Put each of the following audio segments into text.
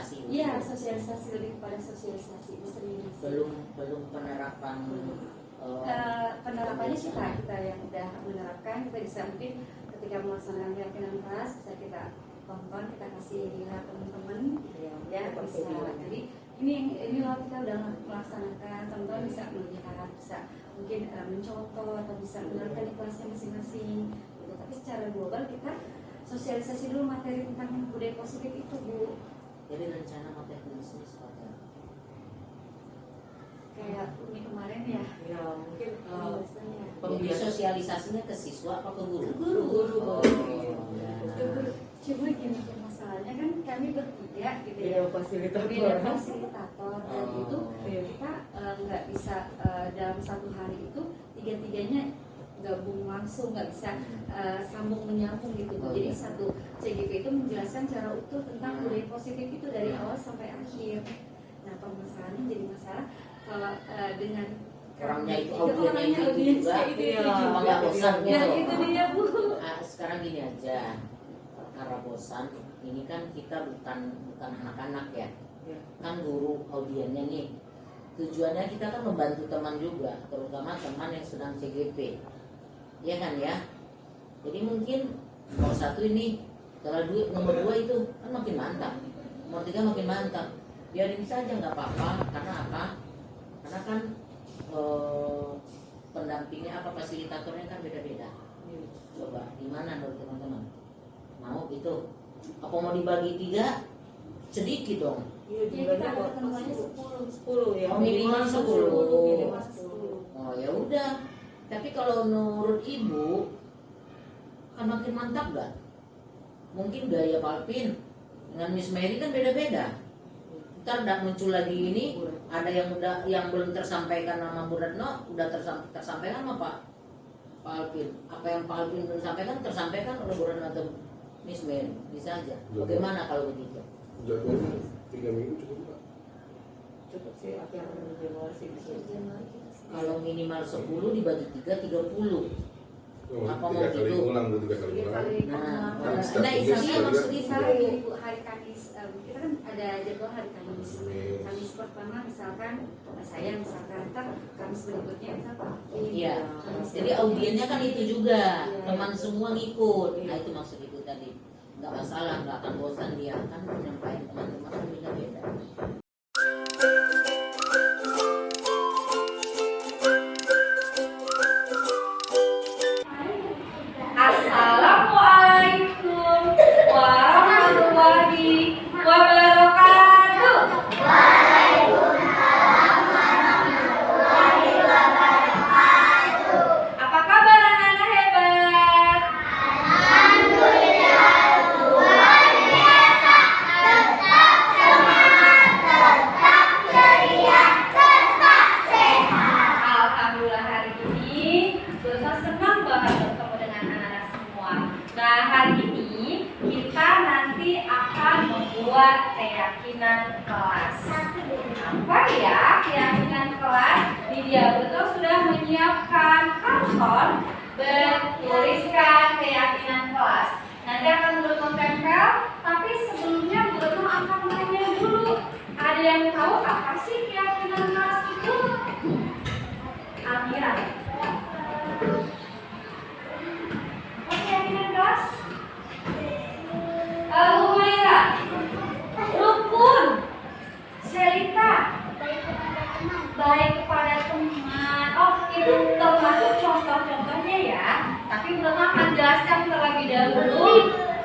sosialisasi. Iya, sosialisasi, lebih kepada sosialisasi sendiri. Belum penerapan. Penerapannya kita yang udah menerapkan, kita bisa mungkin ketika melaksanakan keyakinan kelas bisa kita tonton, kita kasih lihat teman-teman ya bisa. Jadi ini loh kita udah melaksanakan, teman-teman bisa melihat, bisa mungkin mencontoh atau bisa menerapkan di kelasnya masing-masing gitu. Tapi secara global kita sosialisasi dulu materi tentang budaya positif itu, Bu. Jadi rencana materi bisnis seperti apa? Kayak ini kemarin ya mungkin Jadi sosialisasinya ke siswa atau ke guru? Guru. Ya. Cuma gini masalahnya kan kami bertiga gitu ya, fasilitator. beda fasilitator dan itu Iya. kita nggak bisa dalam satu hari itu tiga-tiganya gabung langsung, nggak bisa sambung menyambung gitu. Jadi satu CGP itu menjelaskan secara utuh tentang budaya positif itu dari awal sampai akhir. Nah permasalahannya jadi masalah kalau dengan Orangnya itu orangnya audiensnya itu juga, juga. cuma nggak bosan Ya gitu. itu dia, Bu. Sekarang gini aja, karena bosan, ini kan kita bukan anak-anak ya, kan guru audiennya nih. Tujuannya kita kan membantu teman juga, terutama teman yang sedang CGP, ya kan ya. Jadi mungkin nomor 1 ini, kalau nomor 2 itu kan makin mantap, nomor 3 makin mantap. Biarin saja nggak apa-apa, karena apa? Karena kan pendampingnya apa, fasilitatornya kan beda-beda. Coba gimana menurut teman-teman? Mau gitu? Apa mau dibagi 3? Sedikit dong. Ya kita ada ketentuannya 10 ya. Oh, minimal 10. Minimal 10. Oh ya udah. Tapi kalau menurut ibu kan makin mantap gak? Mungkin gaya Pak Alvin dengan Miss Mary kan beda-beda. Ntar udah muncul lagi ini, ada yang belum tersampaikan sama Bu Retno, udah tersampaikan sama Pak Alvin. Apa yang Pak Alvin belum sampaikan tersampaikan oleh Bu Retno atau Miss Mary, bisa aja. Bagaimana kalau begitu? Jadwalnya 3 minggu cukup nggak? Cukup sih, apa yang Januari sih bisa. Kalau minimal 10 dibagi 3, 30. Apa mau 3 kali gitu? ulang, 3 kali ulang. Nah, isinya maksudnya misalnya gini Bu, hari Kamis kita kan ada jadwal hari Kamis. Kamis pertama misalkan saya misalkan ntar Kamis berikutnya misalkan iya. Jadi audiennya kan itu juga, teman semua ngikut. Nah itu maksud itu tadi. Nggak masalah, nggak akan bosan dia kan menyampaikan teman-teman kan beda-beda. Assalamualaikum warahmatullahi wabarakatuh. Apa kabar anak-anak hebat? Alhamdulillah hari ini Sultan senang banget bertemu dengan anak-anak semua. Nah hari ini kita nanti akan membuat keyakinan kelas. Apa ya keyakinan kelas? Dia betul sudah menyiapkan karton bertuliskan keyakinan kelas. Nanti akan Bruno tempel, tapi sebelumnya Bruno akan tanya dulu. Ada yang tahu apa sih keyakinan kelas itu? Amira. Apa keyakinan kelas? Humaira. Rukun. Selita. Baik kepada teman. Oh, itu termasuk contoh-contohnya ya. Tapi Bruno akan jelaskan terlebih dahulu.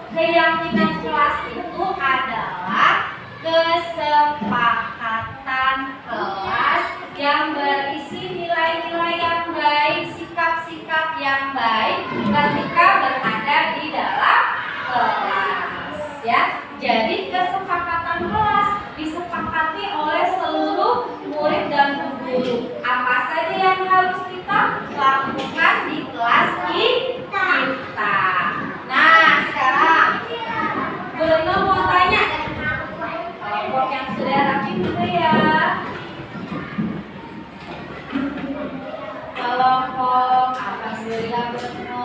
Keyakinan kelas itu adalah kesepakatan kelas yang berisi nilai-nilai yang baik, sikap-sikap yang baik ketika berada di dalam kelas. Ya, jadi kesepakatan kelas disepakati oleh seluruh murid dan guru. Apa saja yang harus kita lakukan di kelas kita. Nah, sekarang Bruno mau tanya. Kelompok yang sudah rapi dulu ya. Kelompok alhamdulillah Bruno.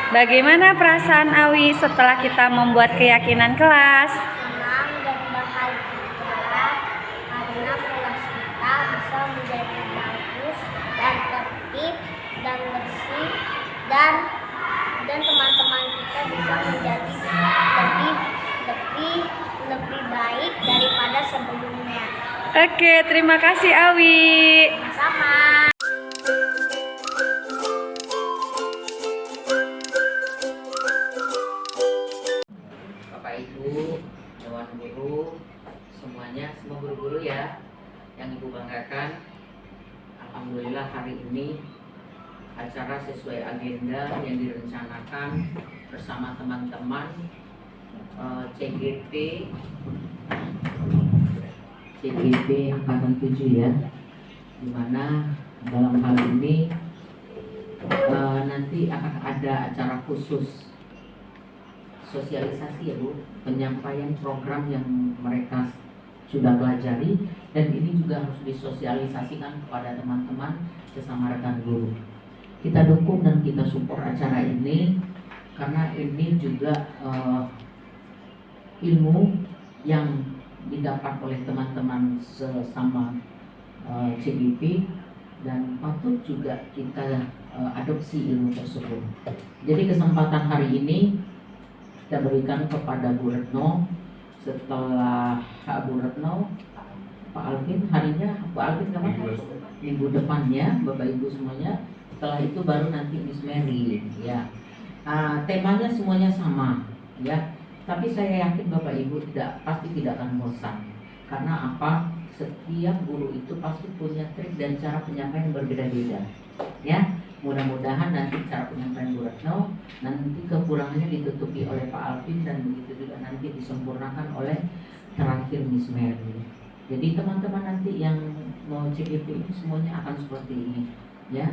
Bagaimana perasaan Awi setelah kita membuat keyakinan kelas? Senang dan bahagia karena kelas kita bisa menjadi bagus dan tertib dan bersih dan teman-teman kita bisa menjadi lebih baik daripada sebelumnya. Oke, terima kasih Awi. Sama. Bapak Ibu, Dewan Guru, semuanya, semua guru-guru ya yang Ibu banggakan. Alhamdulillah hari ini acara sesuai agenda yang direncanakan bersama teman-teman CGP Angkatan 7 ya, dimana dalam hal ini nanti akan ada acara khusus sosialisasi ya Bu, penyampaian program yang mereka sudah pelajari, dan ini juga harus disosialisasikan kepada teman-teman sesama rekan guru. Kita dukung dan kita support acara ini karena ini juga ilmu yang didapat oleh teman-teman sesama CGP, dan patut juga kita adopsi ilmu tersebut. Jadi kesempatan hari ini kita berikan kepada Bu Retno. Setelah Bu Retno, Pak Alvin harinya, Pak Alvin kapan? Minggu depannya, Bapak Ibu semuanya. Setelah itu baru nanti Miss Mary ya. Temanya semuanya sama ya. Tapi saya yakin Bapak Ibu pasti tidak akan bosan. Karena apa? Setiap guru itu pasti punya trik dan cara penyampaian berbeda-beda. Ya, mudah-mudahan nanti cara penyampaian Bu Retno nanti kekurangannya ditutupi oleh Pak Alvin, dan begitu juga nanti disempurnakan oleh terakhir Miss Mary. Jadi teman-teman nanti yang mau CGP ini semuanya akan seperti ini, ya.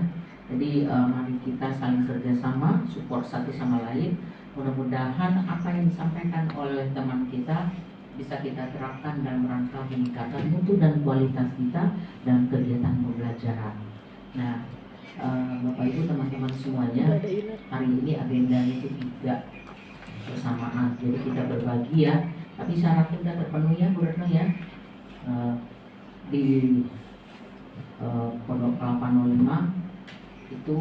Jadi mari kita saling kerjasama, support satu sama lain. Mudah-mudahan apa yang disampaikan oleh teman kita bisa kita terapkan dalam rangka meningkatkan mutu dan kualitas kita dalam kegiatan pembelajaran. Nah, Bapak Ibu teman-teman semuanya, hari ini agendanya itu tidak bersamaan, jadi kita berbagi ya. Tapi syaratnya sudah terpenuhi ya Bu Retno ya. Di Pondok Kelapa 05 itu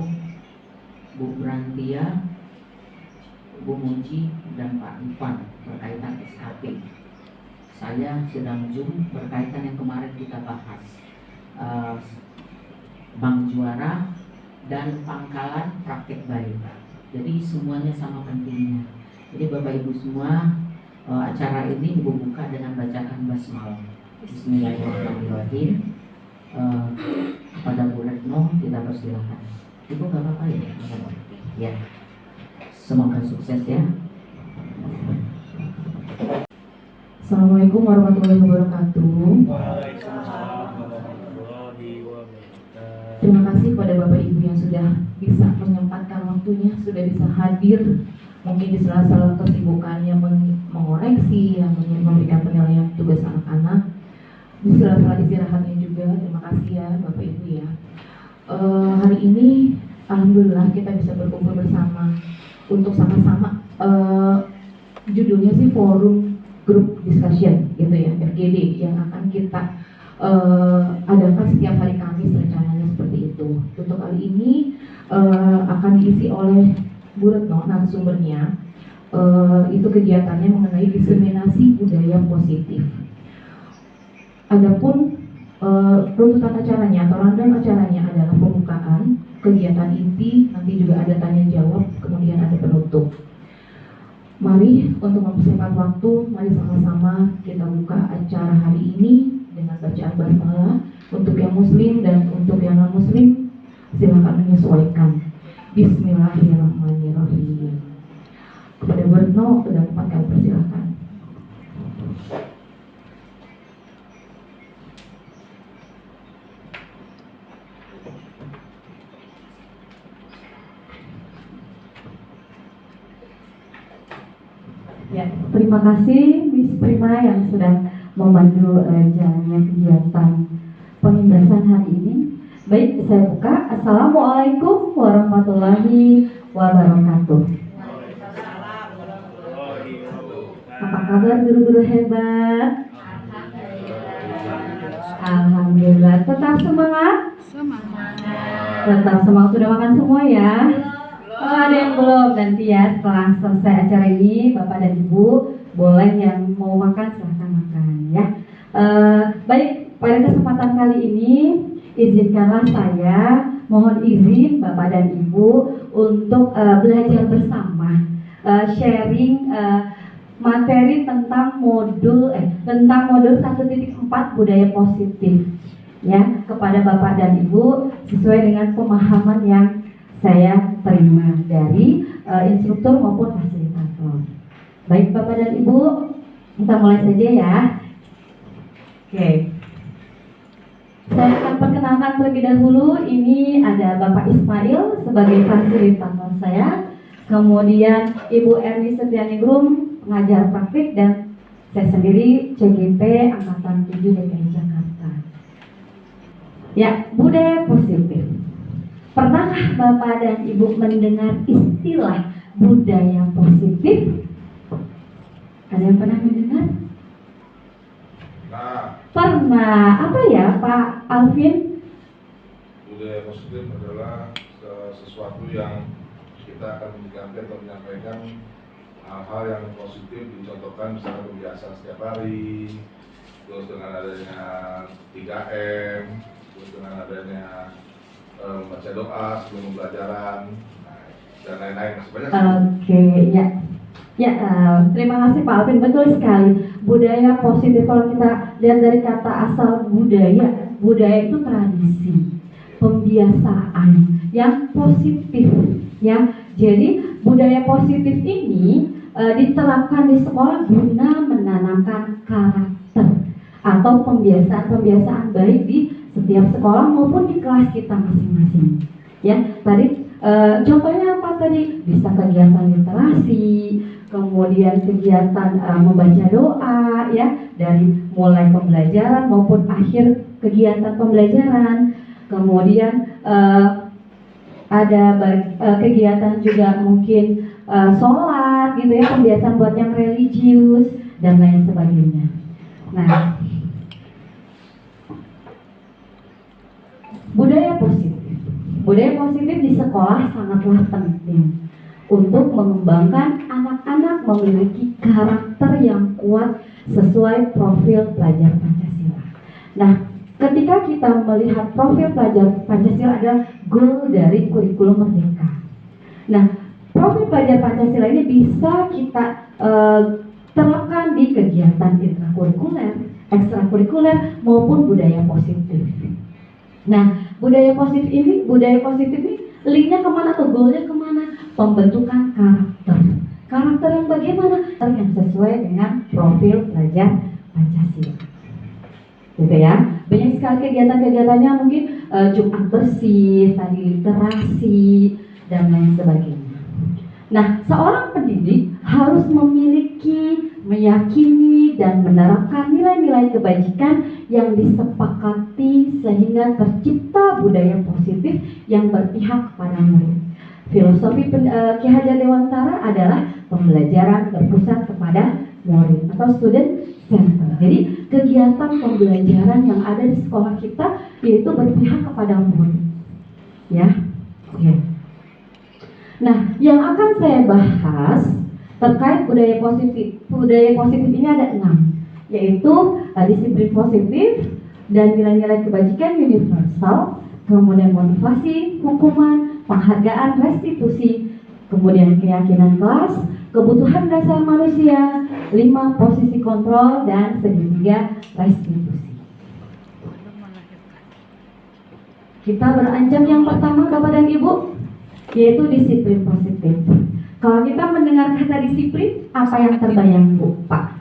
Bu Brantia, Bu Munci, dan Pak Ivan berkaitan SKP. Saya sedang Zoom berkaitan yang kemarin kita bahas, Bank Juara dan pangkalan praktek baik. Jadi semuanya sama pentingnya. Jadi Bapak Ibu semua, acara ini Ibu buka dengan bacakan basmalah. Bismillahirrahmanirrahim. Pada Bu Retno kita persilahkan. Ibu nggak apa-apa ya? Ya. Semoga sukses ya. Assalamualaikum warahmatullahi wabarakatuh. Terima kasih kepada Bapak Ibu yang sudah bisa menyempatkan waktunya, sudah bisa hadir mungkin di sela-sela kesibukannya mengoreksi, yang memberikan penilaian tugas anak-anak, di sela-sela istirahatnya juga. Terima kasih ya Bapak Ibu ya. Hari ini alhamdulillah kita bisa berkumpul bersama untuk sama-sama, judulnya sih forum group discussion gitu ya, FGD, yang akan kita adakan setiap hari Kamis, rencananya seperti itu. Untuk kali ini akan diisi oleh Bu Retno narasumbernya. Itu kegiatannya mengenai diseminasi budaya positif. Adapun runtutan acaranya atau rundown acaranya adalah pembukaan, kegiatan inti, nanti juga ada tanya jawab, kemudian ada penutup. Mari untuk mempersingkat waktu, mari sama-sama kita buka acara hari ini dengan bacaan basmalah. Untuk yang muslim dan untuk yang non muslim silakan menyesuaikan. Bismillahirrahmanirrahim. Kepada Bu Retno, waktu dan tempat kami persilakan. Ya, terima kasih Miss Prima yang sudah memandu jalannya kegiatan pengindasan hari ini. Baik, saya buka. Assalamualaikum warahmatullahi wabarakatuh. Apa kabar guru-guru hebat? Alhamdulillah. Tetap semangat? Tetap semangat. Sudah makan semua ya? Oh, ada yang belum. Nanti ya setelah selesai acara ini, Bapak dan Ibu boleh yang mau makan silahkan makan ya. Baik, pada kesempatan kali ini izinkanlah saya mohon izin Bapak dan Ibu untuk belajar bersama, sharing materi tentang modul 1.4 budaya positif ya kepada Bapak dan Ibu sesuai dengan pemahaman yang saya terima dari instruktur maupun fasilitator. Baik Bapak dan Ibu, kita mulai saja ya. Oke. Saya akan perkenalkan terlebih dahulu, ini ada Bapak Ismail sebagai fasilitator saya, kemudian Ibu Erni Setianingrum pengajar praktik, dan saya sendiri CGP Angkatan 7 DKI Jakarta. Ya, budaya positif. Pernahkah Bapak dan Ibu mendengar istilah budaya positif? Ada yang pernah mendengar? Pernah. Apa ya Pak Alvin? Budaya positif adalah sesuatu yang kita akan menyampaikan atau menyampaikan hal-hal yang positif, dicontohkan misalnya kebiasaan setiap hari, terus dengan adanya 3M, terus dengan adanya membaca doa sebelum pembelajaran, dan lain-lain. Oke, ya. Ya, terima kasih Pak Alvin, betul sekali. Budaya positif, kalau kita lihat dari kata asal budaya, budaya itu tradisi, pembiasaan yang positif, ya. Jadi budaya positif ini diterapkan di sekolah guna menanamkan karakter atau pembiasaan baik di setiap sekolah maupun di kelas kita masing-masing. Ya, tadi contohnya apa tadi? Bisa kegiatan literasi, kemudian kegiatan membaca doa, ya, dari mulai pembelajaran maupun akhir kegiatan pembelajaran. Kemudian ada kegiatan juga mungkin sholat, gitu ya, pembiasaan buat yang religius dan lain sebagainya. Nah, budaya positif di sekolah sangatlah penting untuk mengembangkan anak-anak memiliki karakter yang kuat sesuai profil pelajar Pancasila. Nah, ketika kita melihat profil pelajar Pancasila adalah goal dari kurikulum Merdeka. Nah, profil pelajar Pancasila ini bisa kita terapkan di kegiatan intrakurikuler, ekstrakurikuler maupun budaya positif. Nah, budaya positif ini linknya kemana atau goalnya kemana? Pembentukan karakter. Karakter yang bagaimana? Yang sesuai dengan profil pelajar Pancasila. Gitu ya. Banyak sekali kegiatan-kegiatannya, mungkin Jumat bersih, tadi literasi dan lain sebagainya. Nah, seorang pendidik harus memiliki, meyakini dan menerapkan nilai-nilai kebajikan yang disepakati sehingga tercipta budaya positif yang berpihak kepada murid. Filosofi Ki Hajar Dewantara adalah pembelajaran berpusat kepada murid atau student center. Jadi kegiatan pembelajaran yang ada di sekolah kita yaitu berpihak kepada murid. Ya, oke. Nah, yang akan saya bahas terkait budaya positif. Budaya positif ini ada 6, yaitu disiplin positif dan nilai-nilai kebajikan universal, kemudian motivasi, hukuman, penghargaan, restitusi, kemudian keyakinan kelas, kebutuhan dasar manusia, 5 posisi kontrol, dan segitiga restitusi. Kita beranjak yang pertama Bapak dan Ibu, yaitu disiplin positif. Kalau kita mendengar kata disiplin, apa yang terbayang Bu, Pak?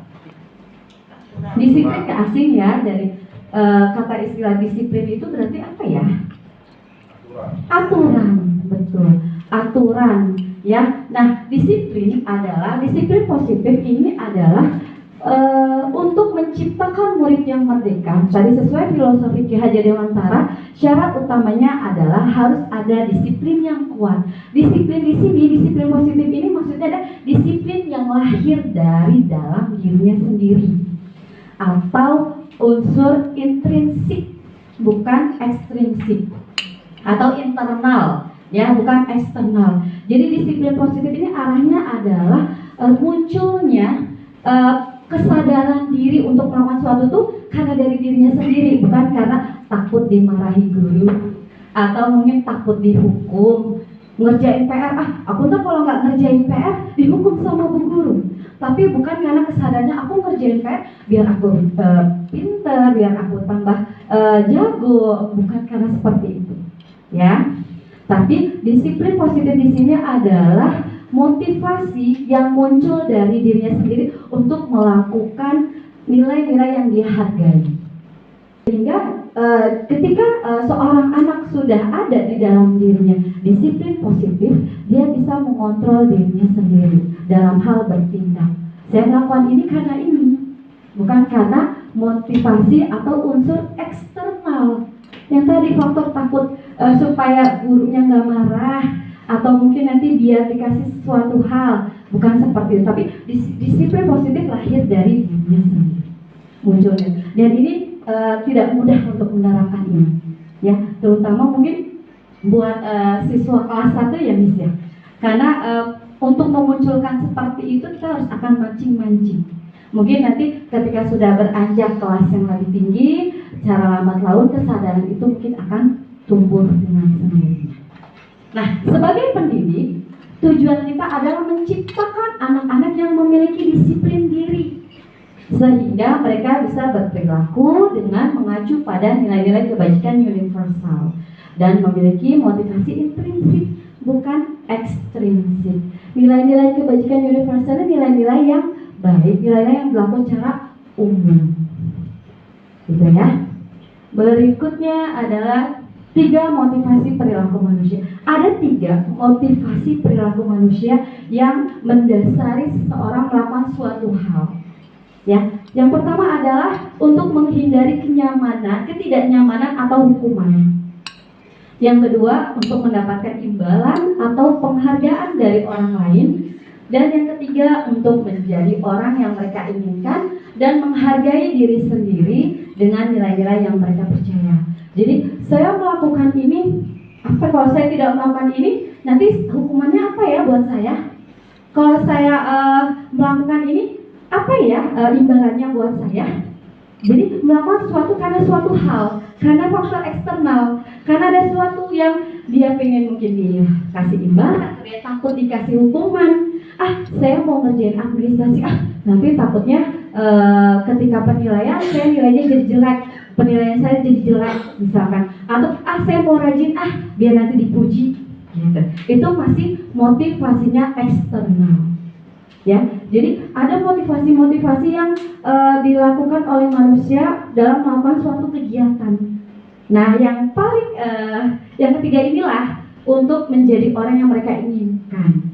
Disiplin ke asing ya, dari kata istilah disiplin itu berarti apa ya? Aturan, betul. Aturan, ya. Nah, disiplin positif ini adalah untuk menciptakan murid yang merdeka, tadi sesuai filosofi Ki Hajar Dewantara, syarat utamanya adalah harus ada disiplin yang kuat. Disiplin di sini, disiplin positif ini maksudnya ada disiplin yang lahir dari dalam dirinya sendiri, atau unsur intrinsik, bukan ekstrinsik, atau internal, ya, bukan eksternal. Jadi disiplin positif ini arahnya adalah munculnya kesadaran diri untuk melakukan sesuatu tuh karena dari dirinya sendiri, bukan karena takut dimarahi guru atau mungkin takut dihukum. Ngerjain PR, aku tuh kalau nggak ngerjain PR dihukum sama bu guru. Tapi bukan karena kesadarannya aku ngerjain PR biar aku pinter, biar aku tambah jago, bukan karena seperti itu, ya. Tapi disiplin positif di sini adalah motivasi yang muncul dari dirinya sendiri untuk melakukan nilai-nilai yang dia hargai. Sehingga ketika seorang anak sudah ada di dalam dirinya disiplin positif, dia bisa mengontrol dirinya sendiri dalam hal bertindak. Saya melakukan ini karena ini, bukan karena motivasi atau unsur eksternal. Yang tadi faktor takut supaya gurunya nggak marah, atau mungkin nanti biar dikasih sesuatu hal, bukan seperti itu. Tapi disiplin positif lahir dari dirinya sendiri munculnya, dan ini tidak mudah untuk menerapkannya, ya, terutama mungkin buat siswa kelas 1 ya Miss ya, karena untuk memunculkan seperti itu kita harus akan mancing-mancing. Mungkin nanti ketika sudah beranjak kelas yang lebih tinggi, secara lambat laun kesadaran itu mungkin akan tumbuh dengan sendirinya. Nah, sebagai pendidik, tujuan kita adalah menciptakan anak-anak yang memiliki disiplin diri, sehingga mereka bisa berperilaku dengan mengacu pada nilai-nilai kebajikan universal dan memiliki motivasi intrinsik, bukan ekstrinsik. Nilai-nilai kebajikan universal adalah nilai-nilai yang baik, nilai-nilai yang berlaku secara umum, gitu ya. Berikutnya adalah 3 motivasi perilaku manusia. Ada 3 motivasi perilaku manusia yang mendasari seseorang melakukan suatu hal. Ya, yang pertama adalah untuk menghindari kenyamanan, ketidaknyamanan atau hukuman. Yang kedua, untuk mendapatkan imbalan atau penghargaan dari orang lain. Dan yang ketiga, untuk menjadi orang yang mereka inginkan dan menghargai diri sendiri dengan nilai-nilai yang mereka percaya. Jadi saya melakukan ini, apa kalau saya tidak melakukan ini, nanti hukumannya apa ya buat saya? Kalau saya melakukan ini, apa ya imbalannya buat saya? Jadi melakukan sesuatu karena suatu hal, karena faktor eksternal, karena ada sesuatu yang dia pengen mungkin dikasih imbalan, dia takut dikasih hukuman. Saya mau ngerjain administrasi, nanti takutnya ketika penilaian saya nilainya jadi jelek, penilaian saya jadi jelek misalkan, atau saya mau rajin biar nanti dipuji, gitu. Itu masih motivasinya eksternal, ya. Jadi ada motivasi-motivasi yang dilakukan oleh manusia dalam melakukan suatu kegiatan. Nah, yang paling yang ketiga inilah untuk menjadi orang yang mereka inginkan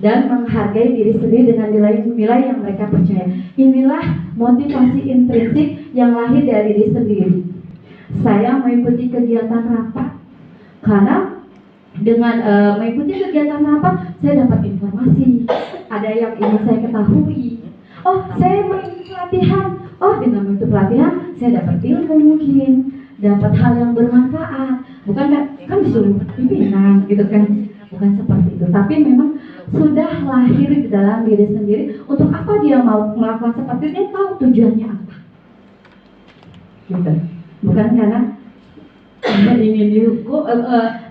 dan menghargai diri sendiri dengan nilai-nilai yang mereka percaya. Inilah motivasi intrinsik yang lahir dari diri sendiri. Saya mengikuti kegiatan rapat karena dengan mengikuti kegiatan rapat saya dapat informasi, ada yang ingin saya ketahui. Saya mengikuti pelatihan. Dengan mengikuti pelatihan saya dapat ilmu, mungkin dapat hal yang bermanfaat. Bukan kan disuruh pimpinan gitu kan, bukan seperti itu. Tapi memang sudah lahir di dalam diri sendiri. Untuk apa dia mau melakukan seperti itu, dia tahu tujuannya apa, gitu. Bukan karena ingin dihukum,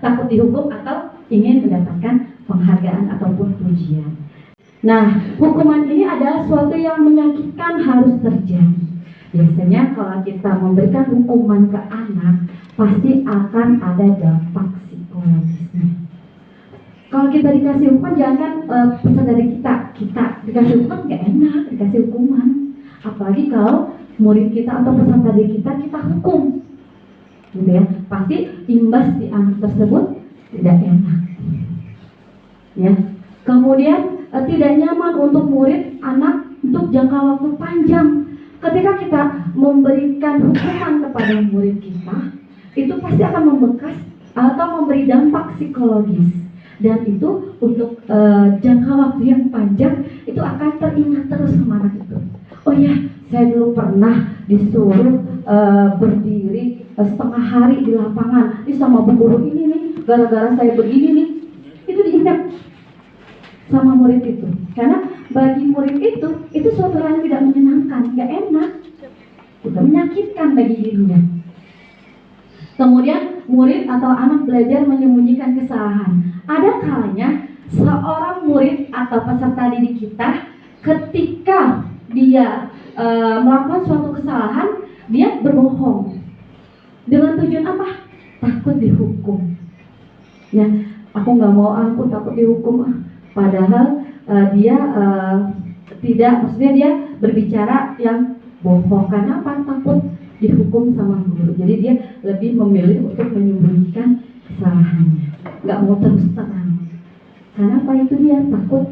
takut dihukum, atau ingin mendapatkan penghargaan ataupun pujian. Nah, hukuman ini adalah suatu yang menyakitkan harus terjadi. Biasanya kalau kita memberikan hukuman ke anak, pasti akan ada dampak psikologisnya. Kalau kita dikasih hukuman, jangan pesan dari kita dikasih hukuman gak enak, dikasih hukuman. Apalagi kalau murid kita atau peserta didik kita hukum, gitu ya. Pasti imbas di anak tersebut tidak enak, ya. Kemudian tidak nyaman untuk murid anak untuk jangka waktu panjang. Ketika kita memberikan hukuman kepada murid kita, itu pasti akan membekas atau memberi dampak psikologis, dan itu untuk jangka waktu yang panjang itu akan teringat terus sama anak itu. Oh ya, saya dulu pernah disuruh berdiri setengah hari di lapangan ini sama bu guru ini nih, gara-gara saya begini nih. Itu diingat sama murid itu, karena bagi murid itu suatu hal yang tidak menyenangkan, nggak enak, juga menyakitkan bagi dirinya. Kemudian murid atau anak belajar menyembunyikan kesalahan. Ada kalanya seorang murid atau peserta didik kita, ketika dia melakukan suatu kesalahan, dia berbohong. Dengan tujuan apa? Takut dihukum. Ya, aku nggak mau, aku takut dihukum. Padahal dia tidak, maksudnya dia berbicara yang bohong. Karena apa? Takut dihukum sama guru. Jadi dia lebih memilih untuk menyembunyikan kesalahannya, nggak mau terus terang. Karena apa? Itu dia takut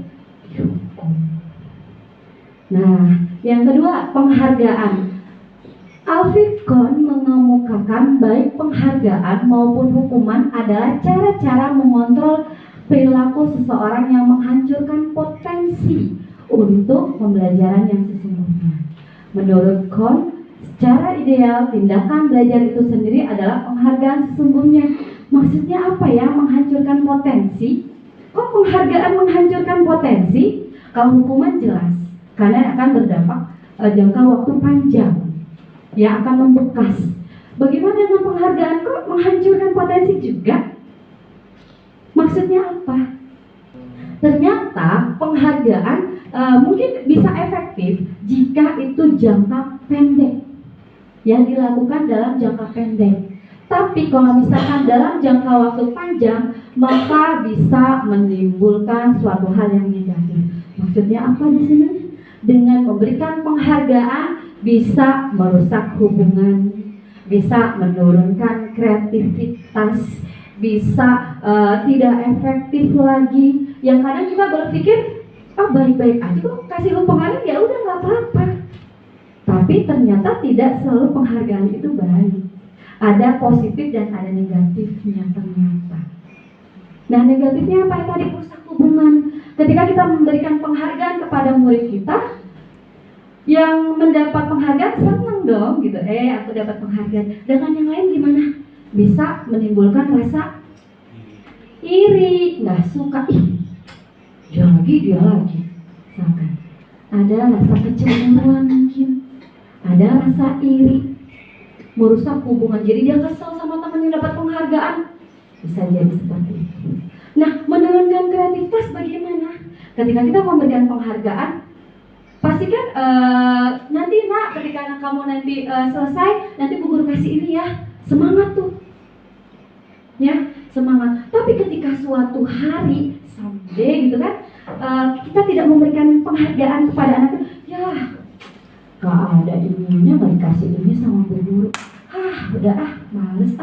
dihukum. Nah, yang kedua, penghargaan. Alfred Kohn mengemukakan baik penghargaan maupun hukuman adalah cara-cara mengontrol perilaku seseorang yang menghancurkan potensi untuk pembelajaran yang sesungguhnya. Menurut Kohn, secara ideal tindakan belajar itu sendiri adalah penghargaan sesungguhnya. Maksudnya apa ya menghancurkan potensi? Kok penghargaan menghancurkan potensi? Kalau hukuman jelas, karena akan berdampak jangka waktu panjang yang akan membekas. Bagaimana dengan penghargaan? Kok menghancurkan potensi juga? Maksudnya apa? Ternyata penghargaan mungkin bisa efektif jika itu jangka pendek, yang dilakukan dalam jangka pendek. Tapi kalau misalkan dalam jangka waktu panjang, maka bisa menimbulkan suatu hal yang negatif. Maksudnya apa di sini? Dengan memberikan penghargaan bisa merusak hubungan, bisa menurunkan kreativitas, bisa tidak efektif lagi. Yang kadang kita berpikir, oh baik-baik aja kok, kasih lu penghargaan ya udah nggak apa-apa. Tapi ternyata tidak selalu penghargaan itu baik. Ada positif dan ada negatifnya ternyata. Nah, negatifnya apa? Yang tadi merusak hubungan. Ketika kita memberikan penghargaan kepada murid kita, yang mendapat penghargaan senang dong gitu. Aku dapat penghargaan. Dengan yang lain gimana? Bisa menimbulkan rasa iri, nggak suka. Dia lagi. Misalkan ada rasa kecemburuan mungkin, ada rasa iri, merusak hubungan. Jadi dia kesel sama teman yang dapat penghargaan. Bisa jadi seperti itu. Nah, menurunkan kreativitas bagaimana? Ketika kita memberikan penghargaan, pastikan nanti nak, ketika anak kamu nanti selesai, nanti bu guru kasih ini ya, semangat tuh, ya semangat. Tapi ketika suatu hari someday gitu kan, kita tidak memberikan penghargaan kepada anak itu, ya gak ada ininya, gak dikasih ini sama bu guru, udah males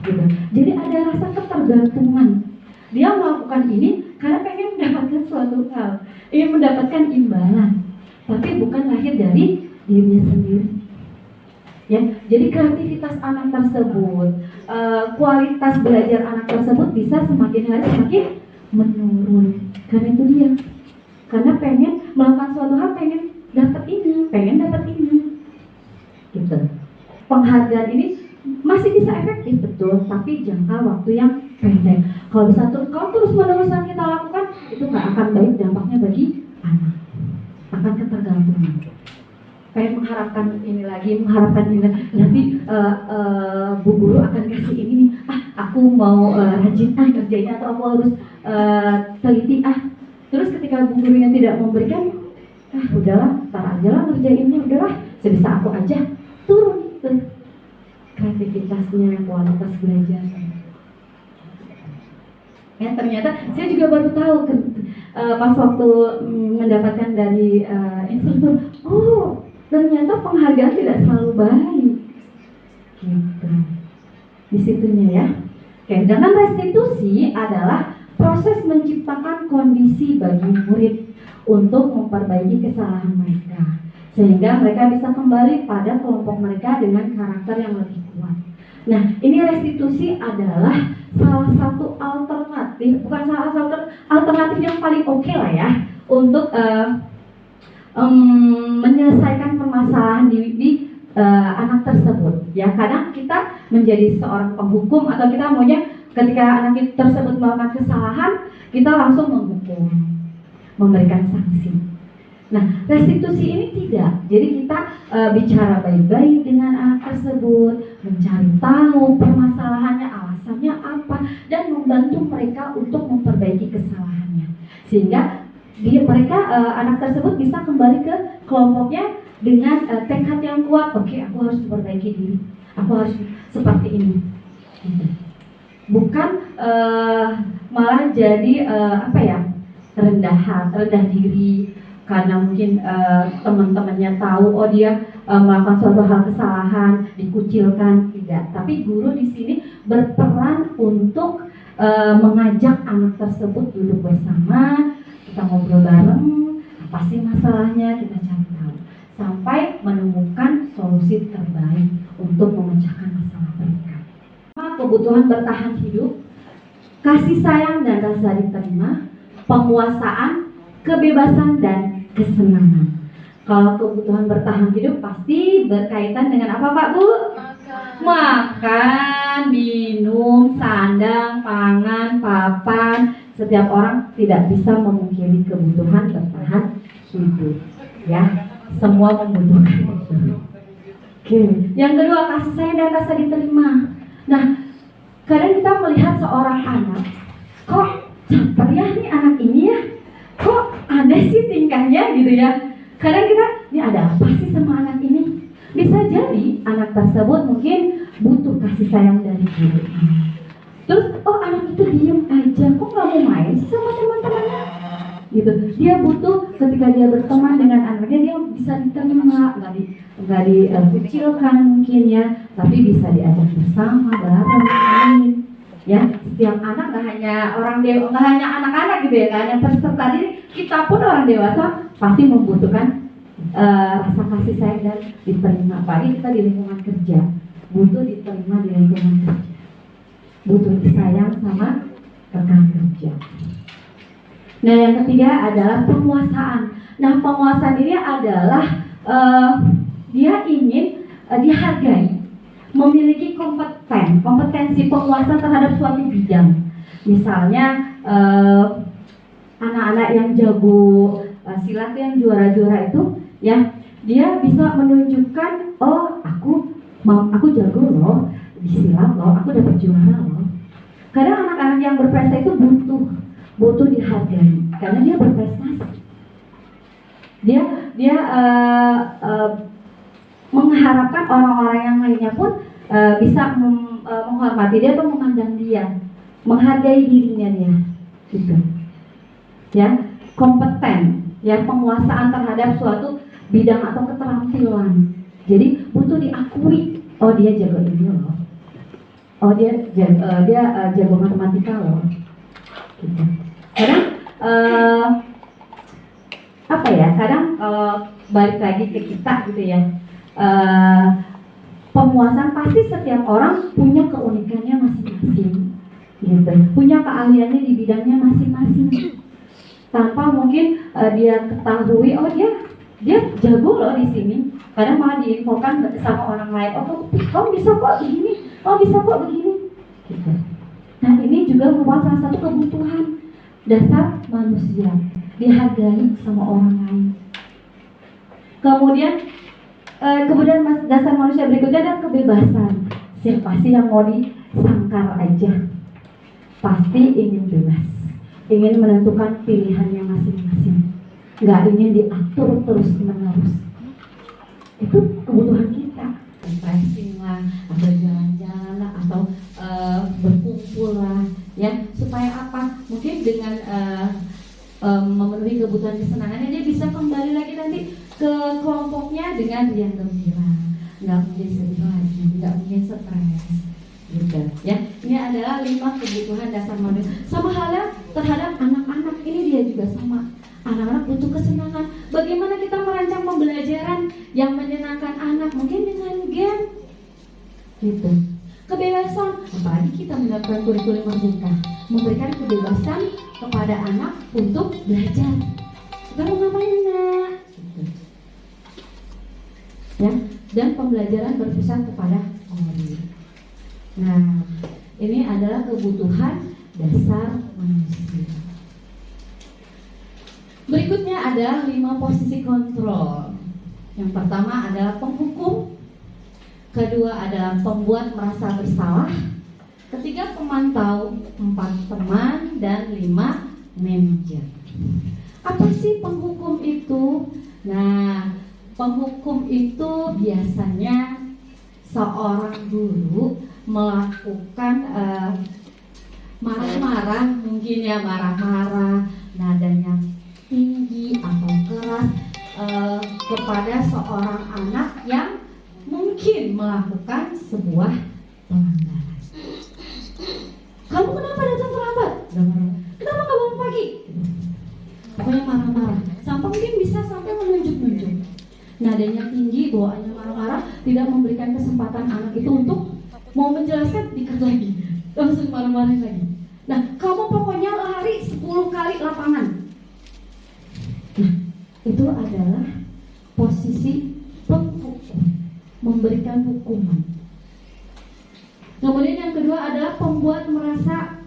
gitu. Jadi ada rasa ketergantungan. Dia melakukan ini karena pengen mendapatkan suatu hal, ingin mendapatkan imbalan, tapi bukan lahir dari dirinya sendiri. Ya, jadi kreativitas anak tersebut, kualitas belajar anak tersebut bisa semakin hari semakin menurun. Karena itu dia, karena pengen melakukan suatu hal, pengen dapat ini, gitu. Penghargaan ini masih bisa efektif betul, tapi jangka waktu yang pendek. Kalau terus meneruskan kita lakukan, itu nggak akan baik dampaknya bagi anak, akan ketergantungan. Kayak mengharapkan ini nanti bu guru akan kasih ini nih, aku mau rajin kerjanya, atau aku harus teliti terus ketika bu gurunya tidak memberikan, udahlah, tar aja lah ngerjainnya, udahlah sebisa aku aja, turun tuh kreativitasnya, kualitas belajarnya. Ya, ternyata saya juga baru tahu pas waktu mendapatkan dari instruktur, ternyata penghargaan tidak selalu baik, gitu. Disitunya ya. Oke, dengan restitusi adalah proses menciptakan kondisi bagi murid untuk memperbaiki kesalahan mereka, sehingga mereka bisa kembali pada kelompok mereka dengan karakter yang lebih kuat. Nah, ini restitusi adalah salah satu alternatif, bukan salah satu alternatif yang paling oke lah ya, untuk menyelesaikan permasalahan di anak tersebut. Ya, kadang kita menjadi seorang penghukum atau kita maunya ketika anak tersebut melakukan kesalahan, kita langsung menghukum, memberikan sanksi. Nah, restitusi ini tidak. Jadi kita bicara baik-baik dengan anak tersebut, mencari tahu permasalahannya, alasannya apa, dan membantu mereka untuk memperbaiki kesalahannya. Sehingga anak tersebut bisa kembali ke kelompoknya dengan tekad yang kuat. Oke, aku harus memperbaiki diri, aku harus seperti ini. Bukan malah jadi rendah diri karena mungkin teman-temannya tahu dia melakukan suatu hal kesalahan, dikucilkan. Tidak, tapi guru di sini berperan untuk mengajak anak tersebut duduk bersama, kita ngobrol bareng, apa sih masalahnya, kita cari tahu sampai menemukan solusi terbaik untuk memecahkan masalah mereka. Kebutuhan bertahan hidup, kasih sayang dan rasa diterima, penguasaan, kebebasan dan kesenangan. Kalau kebutuhan bertahan hidup pasti berkaitan dengan apa Pak Bu? Makan, minum, sandang, pangan, papan. Setiap orang tidak bisa memungkiri kebutuhan bertahan hidup, ya. Semua membutuhkan itu. Oke. Yang kedua, kasih sayang dan rasa diterima. Nah, kadang kita melihat seorang anak, kok caper ya nih anak ini ya, kok aneh sih tingkahnya gitu ya. Kadang kita, ini ada apa sih sama anak ini? Bisa jadi anak tersebut mungkin butuh kasih sayang dari guru. Terus, anak itu diem aja, kok nggak mau main sih sama teman-temannya? Gitu. Dia butuh ketika dia berteman dengan anaknya, dia bisa diterima, nggak dikucilkan mungkin ya, tapi bisa diajak bersama, bareng, ya. Setiap anak nggak hanya nggak hanya anak-anak gitu ya, nggak hanya peserta diri, kita pun orang dewasa pasti membutuhkan rasa kasih sayang dan diterima. Apalagi kita di lingkungan kerja, butuh diterima di lingkungan kerja, butuh disayang sama rekan kerja. Nah, yang ketiga adalah penguasaan. Nah, penguasaan ini adalah dia ingin dihargai, memiliki kompetensi penguasa terhadap suatu bidang. Misalnya anak-anak yang jago silat yang juara-juara itu, ya, dia bisa menunjukkan, aku jago loh di silat loh, aku dapat juara loh. Kadang anak-anak yang berprestasi itu butuh dihargai karena dia berprestasi. Dia mengharapkan orang-orang yang lainnya pun bisa menghormati dia atau memandang dia, menghargai dirinya dia, gitu. Ya, kompeten, ya, penguasaan terhadap suatu bidang atau keterampilan. Jadi butuh diakui, dia jago ini loh, dia jago matematika loh. Gitu. Kadang balik lagi ke kita gitu ya, penguasaan pasti setiap orang punya keunikannya masing-masing gitu, punya keahliannya di bidangnya masing-masing, tanpa mungkin dia ketahui dia jago loh di sini. Kadang malah diinfokan sama orang lain, kamu bisa kok begini, bisa kok begini gitu. Nah, ini juga merupakan salah satu kebutuhan dasar manusia, dihargai sama orang lain. Kemudian kemudian dasar manusia berikutnya adalah kebebasan. Siapa sih yang mau disangkar aja? Pasti ingin bebas, ingin menentukan pilihannya masing-masing, nggak ingin diatur terus-menerus. Itu kebutuhan kita. Refreshing lah, atau jalan-jalan lah, atau berkumpul lah, ya, supaya apa? Mungkin dengan memenuhi kebutuhan kesenangannya, dia bisa kembali lagi nanti ke kelompoknya dengan riang gembira, nggak mungkin sedih lagi, nggak mungkin stres, gitu. Ya, ini adalah 5 kebutuhan dasar manusia. Sama halnya terhadap anak-anak, ini dia juga sama. Anak-anak butuh kesenangan. Bagaimana kita merancang pembelajaran yang menyenangkan anak? Mungkin dengan game, gitu. Kebebasan, apalagi kita menerapkan kurikulum merdeka, memberikan kebebasan kepada anak untuk belajar. Kita mau ngapain nak? Gitu. Ya, dan pembelajaran berpusat kepada teori. Nah, ini adalah kebutuhan dasar manusia. Berikutnya ada 5 posisi kontrol. Yang pertama adalah penghukum, kedua adalah pembuat merasa bersalah, ketiga pemantau, 4 teman, dan 5 manajer. Apa sih penghukum itu? Nah, penghukum itu biasanya seorang guru melakukan marah-marah, mungkin ya marah-marah, nadanya tinggi atau keras kepada seorang anak yang mungkin melakukan sebuah pelanggaran. Kamu kenapa datang terlambat? Kenapa nggak bangun pagi? Pokoknya marah-marah. Sampai mungkin bisa sampai menunjuk-nunjuk. Nadanya tinggi, bawaannya marah-marah, tidak memberikan kesempatan anak itu untuk mau menjelaskan, dikat lagi, langsung marah-marahin lagi. Nah, kamu pokoknya lari 10 kali lapangan. Nah, itu adalah posisi penghukum, memberikan hukuman. Kemudian yang kedua adalah pembuat merasa